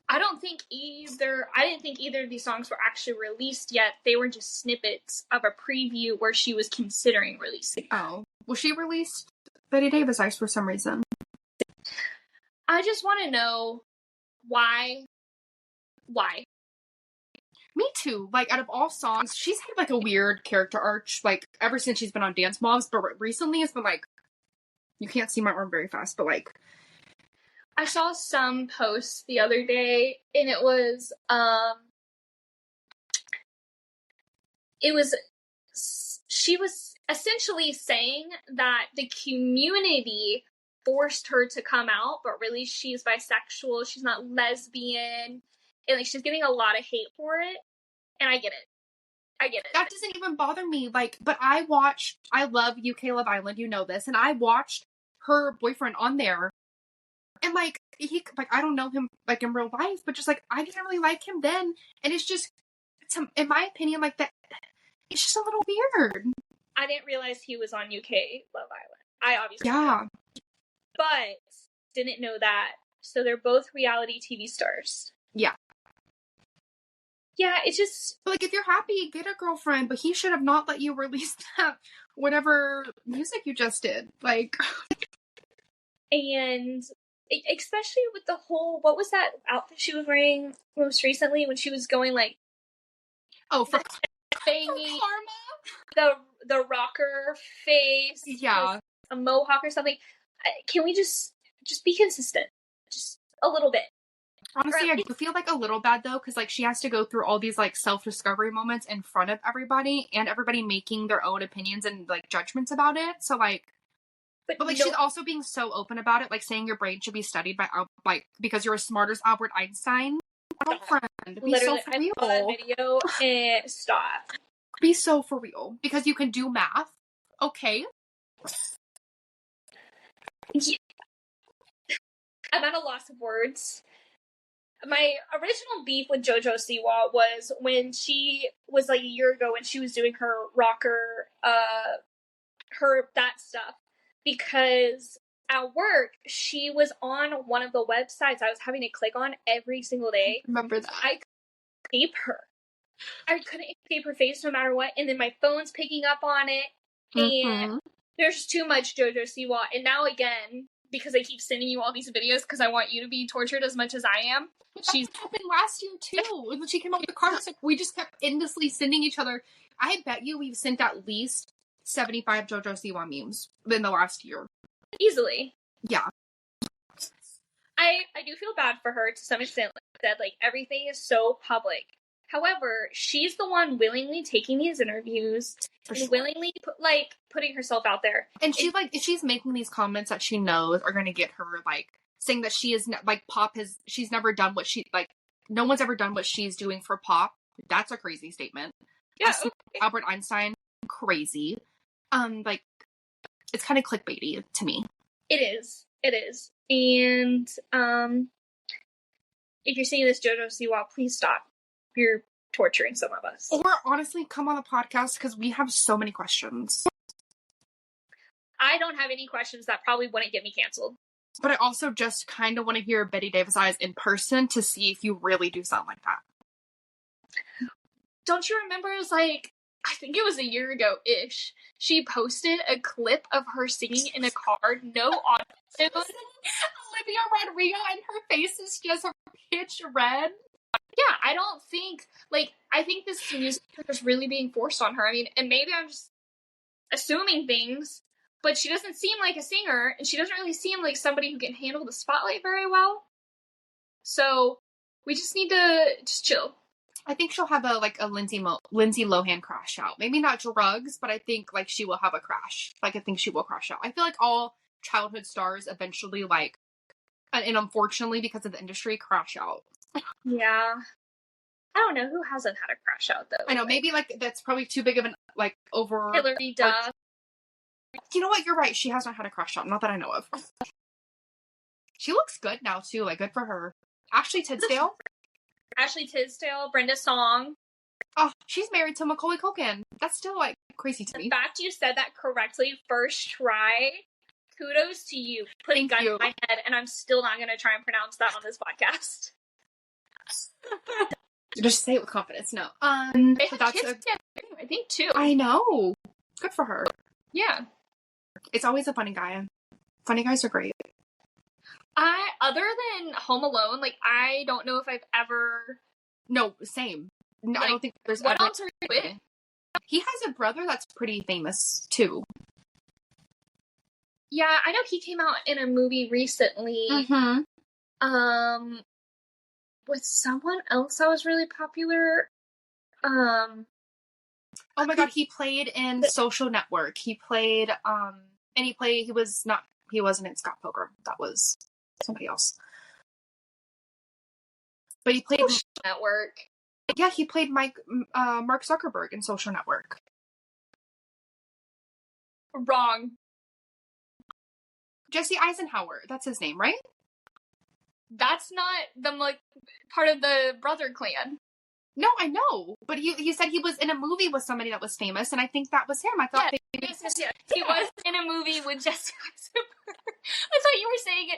Speaker 2: I didn't think either of these songs were actually released yet. They were just snippets of a preview where she was considering releasing.
Speaker 1: Oh. Well, she released Betty Davis Eyes for some reason.
Speaker 2: I just want to know why. Why?
Speaker 1: Me too. Like, out of all songs, she's had like a weird character arc, like, ever since she's been on Dance Moms, but recently it's been like, you can't see my arm very fast, but like,
Speaker 2: I saw some posts the other day, and it was she was essentially saying that the community forced her to come out, but really she's bisexual, she's not lesbian, and like she's getting a lot of hate for it, and I get it. I get it.
Speaker 1: That doesn't even bother me. Like, but I love UK Love Island, you know this, and I watched her boyfriend on there, and like I don't know him like in real life, but just like I didn't really like him then, and it's just, in my opinion, like that, it's just a little weird.
Speaker 2: I didn't realize he was on UK Love Island. I obviously
Speaker 1: Yeah,
Speaker 2: but didn't know that. So they're both reality TV stars.
Speaker 1: yeah.
Speaker 2: Yeah, it's just
Speaker 1: Like, if you're happy, get a girlfriend, but he should have not let you release that whatever music you just did. Like,
Speaker 2: and especially with the whole, what was that outfit she was wearing most recently when she was going like,
Speaker 1: for
Speaker 2: banging
Speaker 1: Karma?
Speaker 2: the rocker face,
Speaker 1: Yeah,
Speaker 2: a mohawk or something. Can we just be consistent, just a little bit?
Speaker 1: honestly, I do feel like a little bad though, because like she has to go through all these like self-discovery moments in front of everybody, and everybody making their own opinions and like judgments about it. So like, but like she's also being so open about it, like saying your brain should be studied by like because you're as smart as Albert Einstein. Girlfriend, be
Speaker 2: literally,
Speaker 1: so for real.
Speaker 2: I saw that video and stop.
Speaker 1: Be so for real, because you can do math. Okay.
Speaker 2: Yeah. I'm at a loss of words. My original beef with JoJo Siwa was when she was like a year ago when she was doing her rocker, her that stuff, because at work she was on one of the websites I was having to click on every single day.
Speaker 1: Remember that?
Speaker 2: I couldn't escape her. I couldn't escape her face no matter what, and then my phone's picking up on it, and there's just too much JoJo Siwa. And now again, because I keep sending you all these videos because I want you to be tortured as much as I am.
Speaker 1: She's happened last year too. When she came up with the car, we just kept endlessly sending each other. I bet you we've sent at least 75 JoJo Siwa memes in the last year.
Speaker 2: Easily.
Speaker 1: Yeah.
Speaker 2: I do feel bad for her to some extent. Like I said, like everything is so public. However, she's the one willingly taking these interviews and willingly putting herself out there.
Speaker 1: And she's making these comments that she knows are going to get her like saying that she is like she's never done what she like. No one's ever done what she's doing for pop. That's a crazy statement.
Speaker 2: Yeah. Okay.
Speaker 1: Albert Einstein, crazy. Like it's kind of clickbaity to me.
Speaker 2: It is. It is. And if you're seeing this, JoJo Siwa, please stop. You're torturing some of us.
Speaker 1: Or honestly, come on the podcast because we have so many questions.
Speaker 2: I don't have any questions that probably wouldn't get me canceled.
Speaker 1: But I also just kind of want to hear Betty Davis eyes in person to see if you really do sound like that.
Speaker 2: Don't you remember? It was like, I think it was a year ago-ish. She posted a clip of her singing in a car, no audio.
Speaker 1: Olivia Rodrigo, and her face is just pitch red.
Speaker 2: Yeah, I don't think, I think this music is really being forced on her. I mean, and maybe I'm just assuming things, but she doesn't seem like a singer, and she doesn't really seem like somebody who can handle the spotlight very well. So, we just need to just chill.
Speaker 1: I think she'll have a Lindsay Lohan crash out. Maybe not drugs, but I think she will have a crash. I think she will crash out. I feel like all childhood stars eventually and unfortunately because of the industry crash out.
Speaker 2: Yeah. I don't know who hasn't had a crash out though.
Speaker 1: I know, maybe that's probably too big of an over
Speaker 2: Hillary Duff.
Speaker 1: You know what? You're right. She has not had a crash out. Not that I know of. She looks good now too. Good for her. Ashley Tisdale,
Speaker 2: Brenda Song.
Speaker 1: Oh, she's married to Macaulay Culkin. That's still crazy to me.
Speaker 2: The fact you said that correctly first try. Kudos to you. Putting gun in my head, and I'm still not going to try and pronounce that on this podcast.
Speaker 1: Just say it with confidence. No.
Speaker 2: They have kids together, I think, too.
Speaker 1: I know. Good for her.
Speaker 2: Yeah.
Speaker 1: It's always a funny guy. Funny guys are great.
Speaker 2: Other than Home Alone, I don't know if I've ever...
Speaker 1: No, same. No, I don't think there's
Speaker 2: what else are you with?
Speaker 1: He has a brother that's pretty famous, too.
Speaker 2: Yeah, I know he came out in a movie recently.
Speaker 1: Mm-hmm.
Speaker 2: With someone else that was really popular.
Speaker 1: Oh my god, he played in Social Network. He played, he wasn't in Scott Pilgrim. That was somebody else. But he played
Speaker 2: Social Network.
Speaker 1: Yeah, he played Mark Zuckerberg in Social Network.
Speaker 2: Wrong.
Speaker 1: Jesse Eisenhower, that's his name, right?
Speaker 2: That's not the like part of the brother clan.
Speaker 1: No, I know, but he said he was in a movie with somebody that was famous, and I think that was him. I thought
Speaker 2: yes. He was in a movie with Jesse Eisenberg. I thought you were saying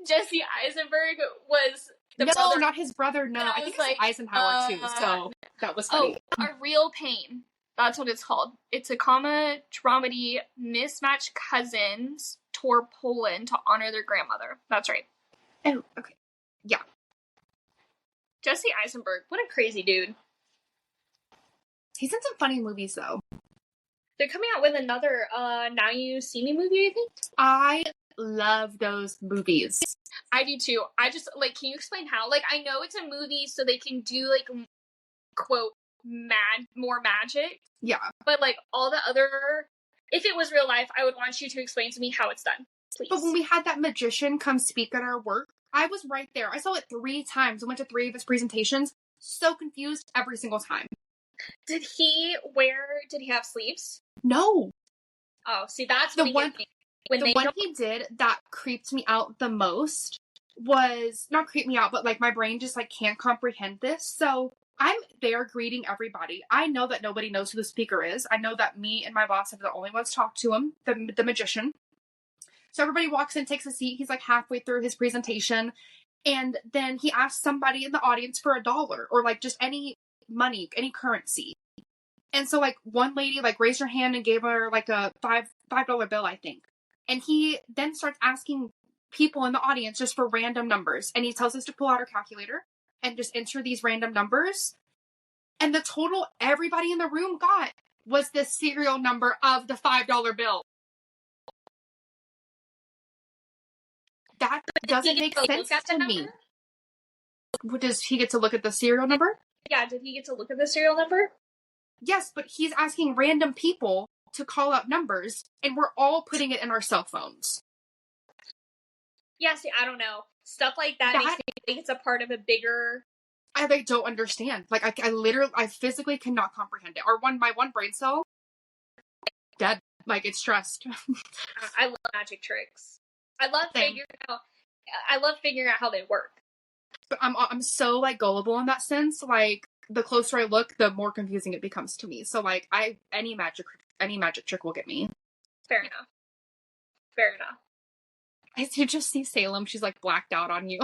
Speaker 2: Jesse Eisenberg was the brother.
Speaker 1: Not his brother. No, I think it's like Eisenhower too. So that was funny.
Speaker 2: Oh, A Real Pain. That's what it's called. It's a comma dramedy mismatched cousins tour Poland to honor their grandmother. That's right.
Speaker 1: Oh, okay. Yeah.
Speaker 2: Jesse Eisenberg, what a crazy dude.
Speaker 1: He's in some funny movies, though.
Speaker 2: They're coming out with another Now You See Me movie, I think.
Speaker 1: I love those movies.
Speaker 2: I do too. I just, like, can you explain how? Like, I know it's a movie so they can do, like, quote, more magic.
Speaker 1: Yeah.
Speaker 2: But, like, all the other... If it was real life, I would want you to explain to me how it's done. Please.
Speaker 1: But when we had that magician come speak at our work, I was right there. I saw it 3 times. I went to 3 of his presentations. So confused every single time.
Speaker 2: Did he have sleeves?
Speaker 1: No.
Speaker 2: Oh, see, that's
Speaker 1: the one he did that creeped me out the most was, not creeped me out, but like my brain just like can't comprehend this. So I'm there greeting everybody. I know that nobody knows who the speaker is. I know that me and my boss are the only ones talk to him, the magician. So everybody walks in, takes a seat. He's like halfway through his presentation. And then he asks somebody in the audience for $1 or like just any money, any currency. And so like one lady like raised her hand and gave her like a $5 bill, I think. And he then starts asking people in the audience just for random numbers. And he tells us to pull out our calculator and just enter these random numbers. And the total everybody in the room got was the serial number of the $5 bill. That doesn't make sense to me. Does he get to look at the serial number?
Speaker 2: Yeah, did he get to look at the serial number?
Speaker 1: Yes, but he's asking random people to call out numbers, and we're all putting it in our cell phones.
Speaker 2: Yeah, see, I don't know. Stuff like that makes me think it's a part of a bigger...
Speaker 1: I like don't understand. Like, I physically cannot comprehend it. My one brain cell, dead. Like, it's stressed.
Speaker 2: I love magic tricks. I love figuring out how they work. But
Speaker 1: I'm so like gullible in that sense. Like the closer I look, the more confusing it becomes to me. So like any magic trick will get me.
Speaker 2: Fair enough.
Speaker 1: As you just see Salem, she's like blacked out on you.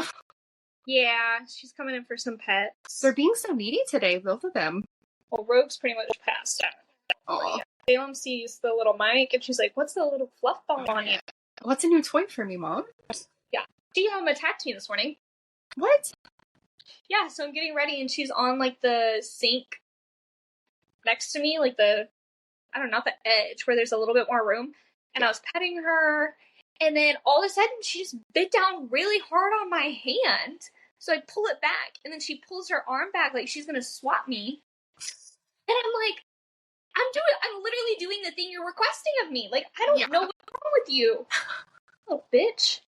Speaker 2: Yeah, she's coming in for some pets.
Speaker 1: They're being so needy today, both of them.
Speaker 2: Well, Rogue's pretty much passed out.
Speaker 1: Oh.
Speaker 2: Salem sees the little mic and she's like, "What's the little fluff ball on you?"
Speaker 1: What's a new toy for me, Mom?
Speaker 2: Yeah. She attacked me this morning.
Speaker 1: What?
Speaker 2: Yeah, so I'm getting ready and she's on like the sink next to me, like not the edge where there's a little bit more room. And I was petting her and then all of a sudden she just bit down really hard on my hand. So I pull it back and then she pulls her arm back like she's gonna swat me. And I'm like, I'm literally doing the thing you're requesting of me. Like, I don't know what's wrong with you. Oh, bitch.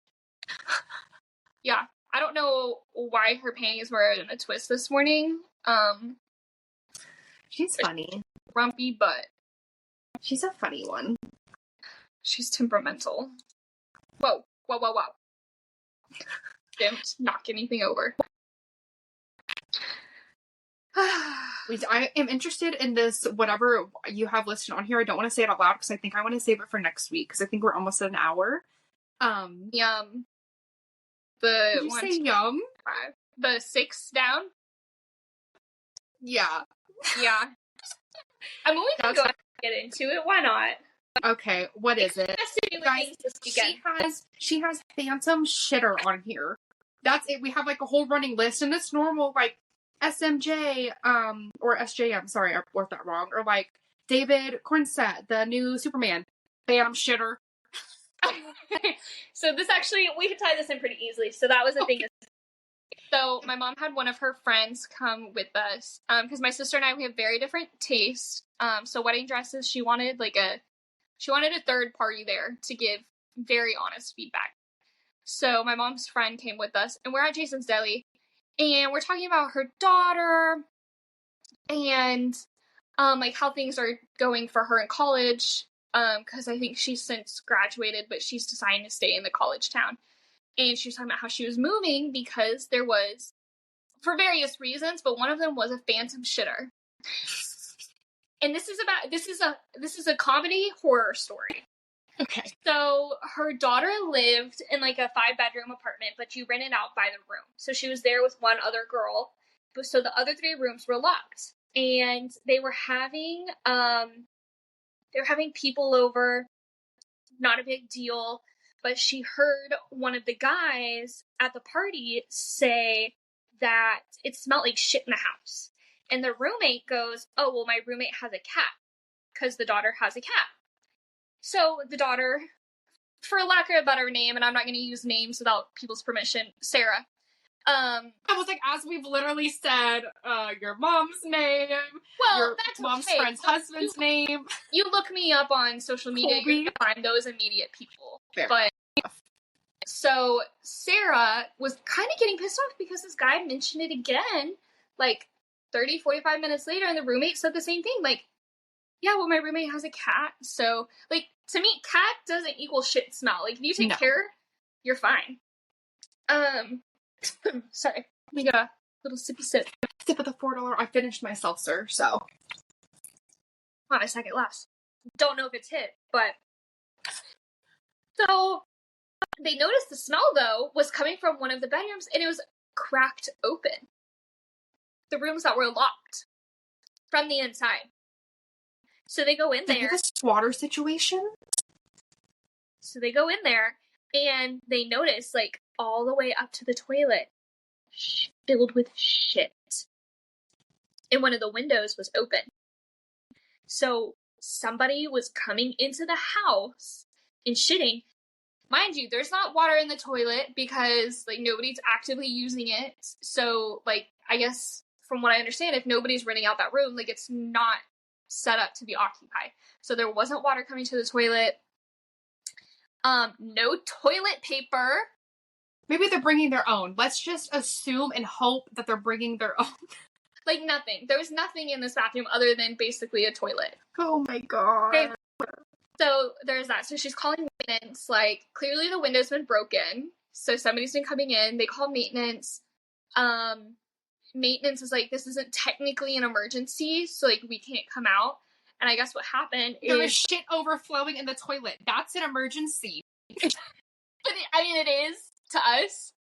Speaker 2: Yeah. I don't know why her panties were in a twist this morning.
Speaker 1: She's funny.
Speaker 2: Grumpy butt.
Speaker 1: She's a funny one.
Speaker 2: She's temperamental. Whoa. Don't knock anything over.
Speaker 1: I am interested in this, whatever you have listed on here. I don't want to say it out loud because I think I want to save it for next week because I think we're almost at an hour.
Speaker 2: Yum.
Speaker 1: Did you say yum?
Speaker 2: 5. The 6 down?
Speaker 1: Yeah.
Speaker 2: I'm only going to go get into it. Why not?
Speaker 1: Okay, what is it? Guys, she has Phantom Shitter on here. That's it. We have like a whole running list, and it's normal like SMJ, or SJM, sorry, I wrote that wrong, or like David Cornsett, the new Superman. Phantom Shitter.
Speaker 2: So this actually, we could tie this in pretty easily. So that was the thing. So my mom had one of her friends come with us, because my sister and I, we have very different tastes. So wedding dresses, she wanted a third party there to give very honest feedback. So my mom's friend came with us, and we're at Jason's Deli, and we're talking about her daughter, and like how things are going for her in college, because I think she's since graduated, but she's deciding to stay in the college town. And she was talking about how she was moving because there was, for various reasons, but one of them was a phantom shitter. And this is a comedy horror story.
Speaker 1: Okay.
Speaker 2: So her daughter lived in like a 5-bedroom apartment, but you rented out by the room. So she was there with one other girl. So the other 3 rooms were locked, and they were having people over. Not a big deal, but she heard one of the guys at the party say that it smelled like shit in the house. And the roommate goes, "Oh, well, my roommate has a cat," because the daughter has a cat. So the daughter, for lack of a better name, and I'm not going to use names without people's permission, Sarah.
Speaker 1: I was like, as we've literally said, your mom's name, your
Speaker 2: that's
Speaker 1: mom's
Speaker 2: okay.
Speaker 1: friend's husband's name.
Speaker 2: You look me up on social media, you can find those immediate people.
Speaker 1: Fair.
Speaker 2: But so Sarah was kind of getting pissed off because this guy mentioned it again, like 30, 45 minutes later, and the roommate said the same thing. Like, yeah, well, my roommate has a cat. So, like, to me, cat doesn't equal shit smell. Like, if you take care, you're fine. Sorry. Let me get a little sippy sip.
Speaker 1: Sip of the $4. I finished my seltzer, so.
Speaker 2: On my second glass. Don't know if it's hit, but. So, they noticed the smell, though, was coming from one of the bedrooms, and it was cracked open. The rooms that were locked from the inside. So they go in there.
Speaker 1: Is this a squatter situation?
Speaker 2: So they go in there, and they notice, like, all the way up to the toilet, filled with shit. And one of the windows was open. So somebody was coming into the house and shitting. Mind you, there's not water in the toilet because, like, nobody's actively using it. So, like, I guess, from what I understand, if nobody's renting out that room, like, it's not set up to be occupied. So there wasn't water coming to the toilet. No toilet paper.
Speaker 1: Maybe they're bringing their own. Let's just assume and hope that they're bringing their own.
Speaker 2: Like, nothing. There was nothing in this bathroom other than basically a toilet.
Speaker 1: Oh my god.
Speaker 2: Okay. So there's that. So she's calling maintenance. Like, clearly the window's been broken. So somebody's been coming in. They call maintenance. Maintenance is like, this isn't technically an emergency, so, like, we can't come out. And I guess what happened is...
Speaker 1: There was shit overflowing in the toilet. That's an emergency.
Speaker 2: I mean, it is to us.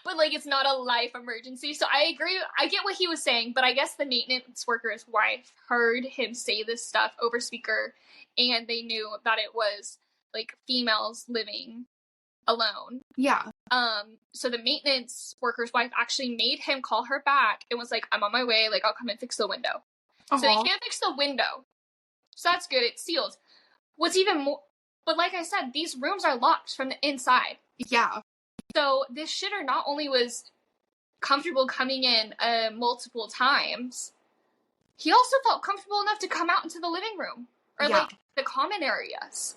Speaker 2: But, like, it's not a life emergency. So I agree. I get what he was saying, but I guess the maintenance worker's wife heard him say this stuff over speaker, and they knew that it was, like, females living alone.
Speaker 1: Yeah.
Speaker 2: So the maintenance worker's wife actually made him call her back and was like, "I'm on my way, like, I'll come and fix the window." So they can't fix the window. So that's good, it's sealed. What's even more, but like I said, these rooms are locked from the inside.
Speaker 1: Yeah.
Speaker 2: So this shitter not only was comfortable coming in multiple times, he also felt comfortable enough to come out into the living room. Or, like, the common areas.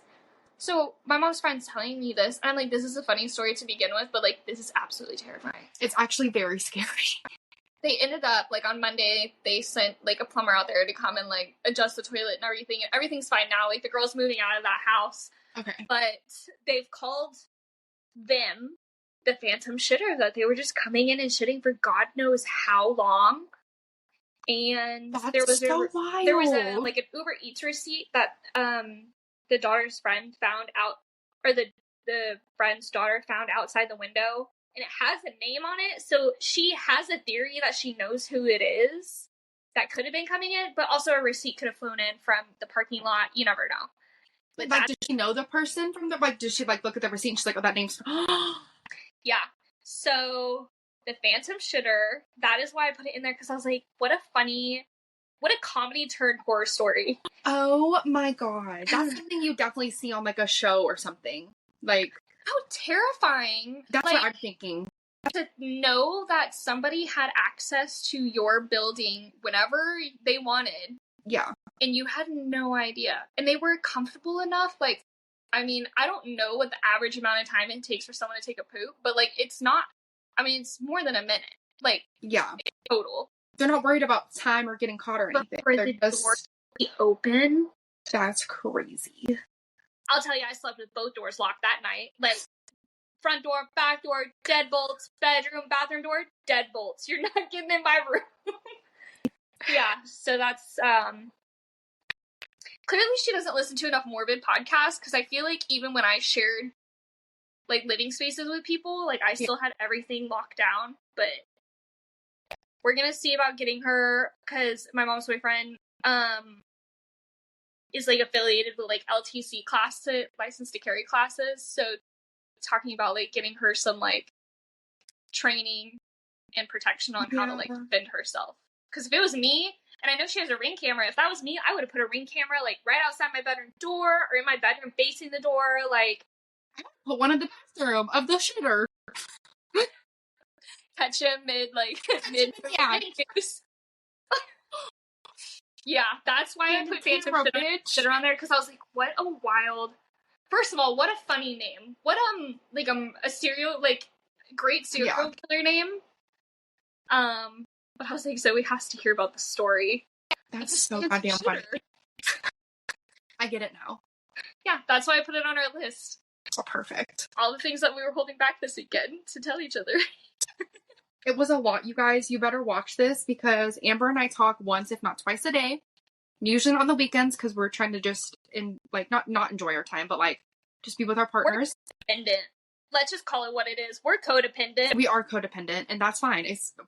Speaker 2: So my mom's friend's telling me this, and I'm like, this is a funny story to begin with, but, like, this is absolutely terrifying.
Speaker 1: It's actually very scary.
Speaker 2: They ended up, like, on Monday, they sent, like, a plumber out there to come and, like, adjust the toilet and everything. And everything's fine now. Like, the girl's moving out of that house.
Speaker 1: Okay.
Speaker 2: But they've called them the phantom shitter, that they were just coming in and shitting for God knows how long. And
Speaker 1: That's
Speaker 2: there was
Speaker 1: so wild.
Speaker 2: There was a, like, an Uber Eats receipt that the daughter's friend found out, or the friend's daughter found outside the window, and it has a name on it. So she has a theory that she knows who it is that could have been coming in, but also a receipt could have flown in from the parking lot. You never know. But
Speaker 1: like, does she know the person from the, like, does she, like, look at the receipt and she's like, oh, that name's...
Speaker 2: Yeah. So the phantom shitter, that is why I put it in there, because I was like, what a comedy turned horror story.
Speaker 1: Oh my god. That's something you definitely see on, like, a show or something. Like...
Speaker 2: How terrifying.
Speaker 1: That's
Speaker 2: like,
Speaker 1: what I'm thinking.
Speaker 2: To know that somebody had access to your building whenever they wanted.
Speaker 1: Yeah.
Speaker 2: And you had no idea. And they were comfortable enough, like, I mean, I don't know what the average amount of time it takes for someone to take a poop, but, like, it's not, I mean, it's more than a minute. Like,
Speaker 1: yeah.
Speaker 2: total.
Speaker 1: They're not worried about time or getting caught or anything.
Speaker 2: For
Speaker 1: They're
Speaker 2: the
Speaker 1: just
Speaker 2: door to be open.
Speaker 1: That's crazy.
Speaker 2: I'll tell you, I slept with both doors locked that night. Like, front door, back door, dead bolts, bedroom, bathroom door, dead bolts. You're not getting in my room. Yeah, so that's, clearly she doesn't listen to enough morbid podcasts, because I feel like even when I shared, like, living spaces with people, like, I still had everything locked down, but we're gonna see about getting her, because my mom's boyfriend, is, like, affiliated with, like, LTC license to carry classes, so talking about, like, getting her some, like, training and protection on how to, like, defend herself. Because if it was me, and I know she has a Ring camera, if that was me, I would have put a Ring camera, like, right outside my bedroom door, or in my bedroom facing the door, like...
Speaker 1: Put one in the bathroom of the shitter.
Speaker 2: Catch him mid...
Speaker 1: Yeah.
Speaker 2: Yeah, that's why I put Phantom Shitter on there, because I was like, what a wild... First of all, what a funny name. What, a serial, like, great serial killer name. But I was like, Zoe has to hear about the story.
Speaker 1: That's so goddamn funny. I get it now.
Speaker 2: Yeah, that's why I put it on our list.
Speaker 1: Oh, perfect.
Speaker 2: All the things that we were holding back this weekend to tell each other.
Speaker 1: It was a lot, you guys. You better watch this, because Amber and I talk once, if not twice a day. Usually on the weekends, because we're trying to just, not enjoy our time, but, like, just be with our partners.
Speaker 2: We're codependent. Let's just call it what it is. We're codependent.
Speaker 1: We are codependent, and that's fine.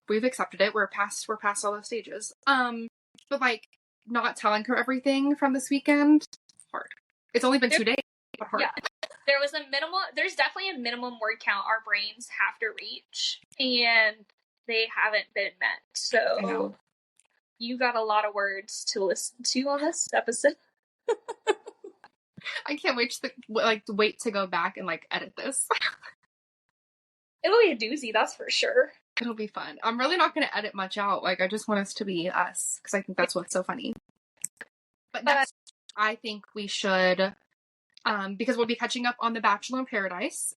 Speaker 1: We've accepted it. We're past all those stages. But, like, not telling her everything from this weekend, hard. It's only been 2 days, but hard.
Speaker 2: Yeah. There's definitely a minimum word count our brains have to reach, and they haven't been met. So you got a lot of words to listen to on this episode.
Speaker 1: I can't wait to go back and, like, edit this.
Speaker 2: It'll be a doozy, that's for sure.
Speaker 1: It'll be fun. I'm really not going to edit much out. Like, I just want us to be us, because I think that's what's so funny. But next, I think we should, because we'll be catching up on The Bachelor in Paradise.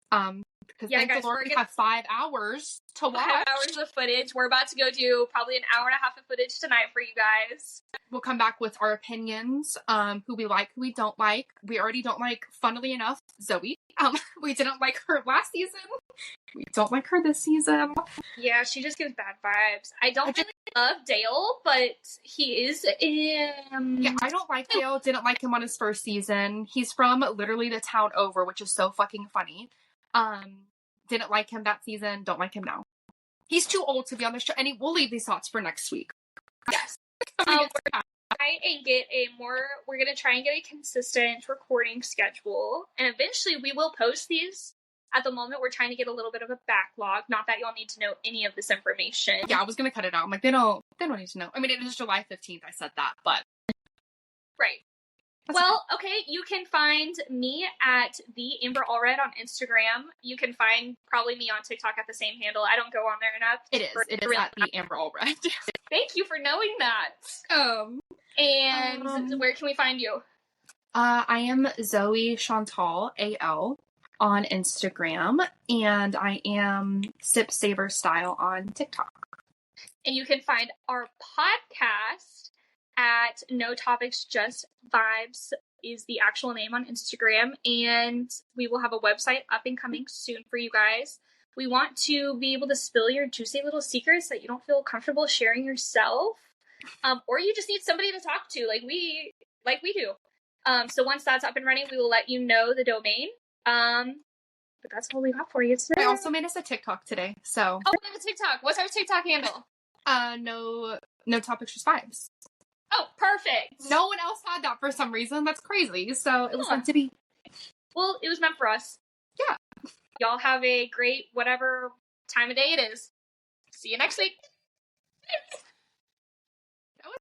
Speaker 1: Because thank the Lord we have 5 hours to watch.
Speaker 2: 5 hours of footage. We're about to go do probably an hour and a half of footage tonight for you guys.
Speaker 1: We'll come back with our opinions, who we like, who we don't like. We already don't like, funnily enough, Zoe. We didn't like her last season. We don't like her this season.
Speaker 2: Yeah, she just gives bad vibes. I don't really love Dale, but he is
Speaker 1: Yeah, I don't like Dale. Didn't like him on his first season. He's from literally the town over, which is so fucking funny. Didn't like him that season. Don't like him now. He's too old to be on the show. And we'll leave these thoughts for next week.
Speaker 2: Yes. We're gonna try and get a consistent recording schedule, and eventually we will post these. At the moment, we're trying to get a little bit of a backlog. Not that y'all need to know any of this information.
Speaker 1: Yeah, I was gonna cut it out. I'm like, they don't need to know. I mean, it is July 15th. I said that, but
Speaker 2: right. Well, okay, you can find me at the Amber Allred on Instagram. You can find probably me on TikTok at the same handle. I don't go on there enough.
Speaker 1: It is at the Amber Allred.
Speaker 2: Thank you for knowing that. And where can we find you?
Speaker 1: I am Zoe Chantal AL on Instagram, and I am Sip Saver Style on TikTok.
Speaker 2: And you can find our podcast at No Topics Just Vibes is the actual name on Instagram, and we will have a website up and coming soon for you guys. We want to be able to spill your juicy little secrets that you don't feel comfortable sharing yourself, or you just need somebody to talk to like we do. So once that's up and running, we will let you know the domain. But that's all we got for you today.
Speaker 1: I also made us a TikTok today, so.
Speaker 2: Oh, we have a TikTok. What's our TikTok handle?
Speaker 1: No Topics Just Vibes.
Speaker 2: Oh, perfect.
Speaker 1: No one else had that for some reason. That's crazy. So it was meant to be.
Speaker 2: Well, it was meant for us.
Speaker 1: Yeah.
Speaker 2: Y'all have a great whatever time of day it is. See you next week.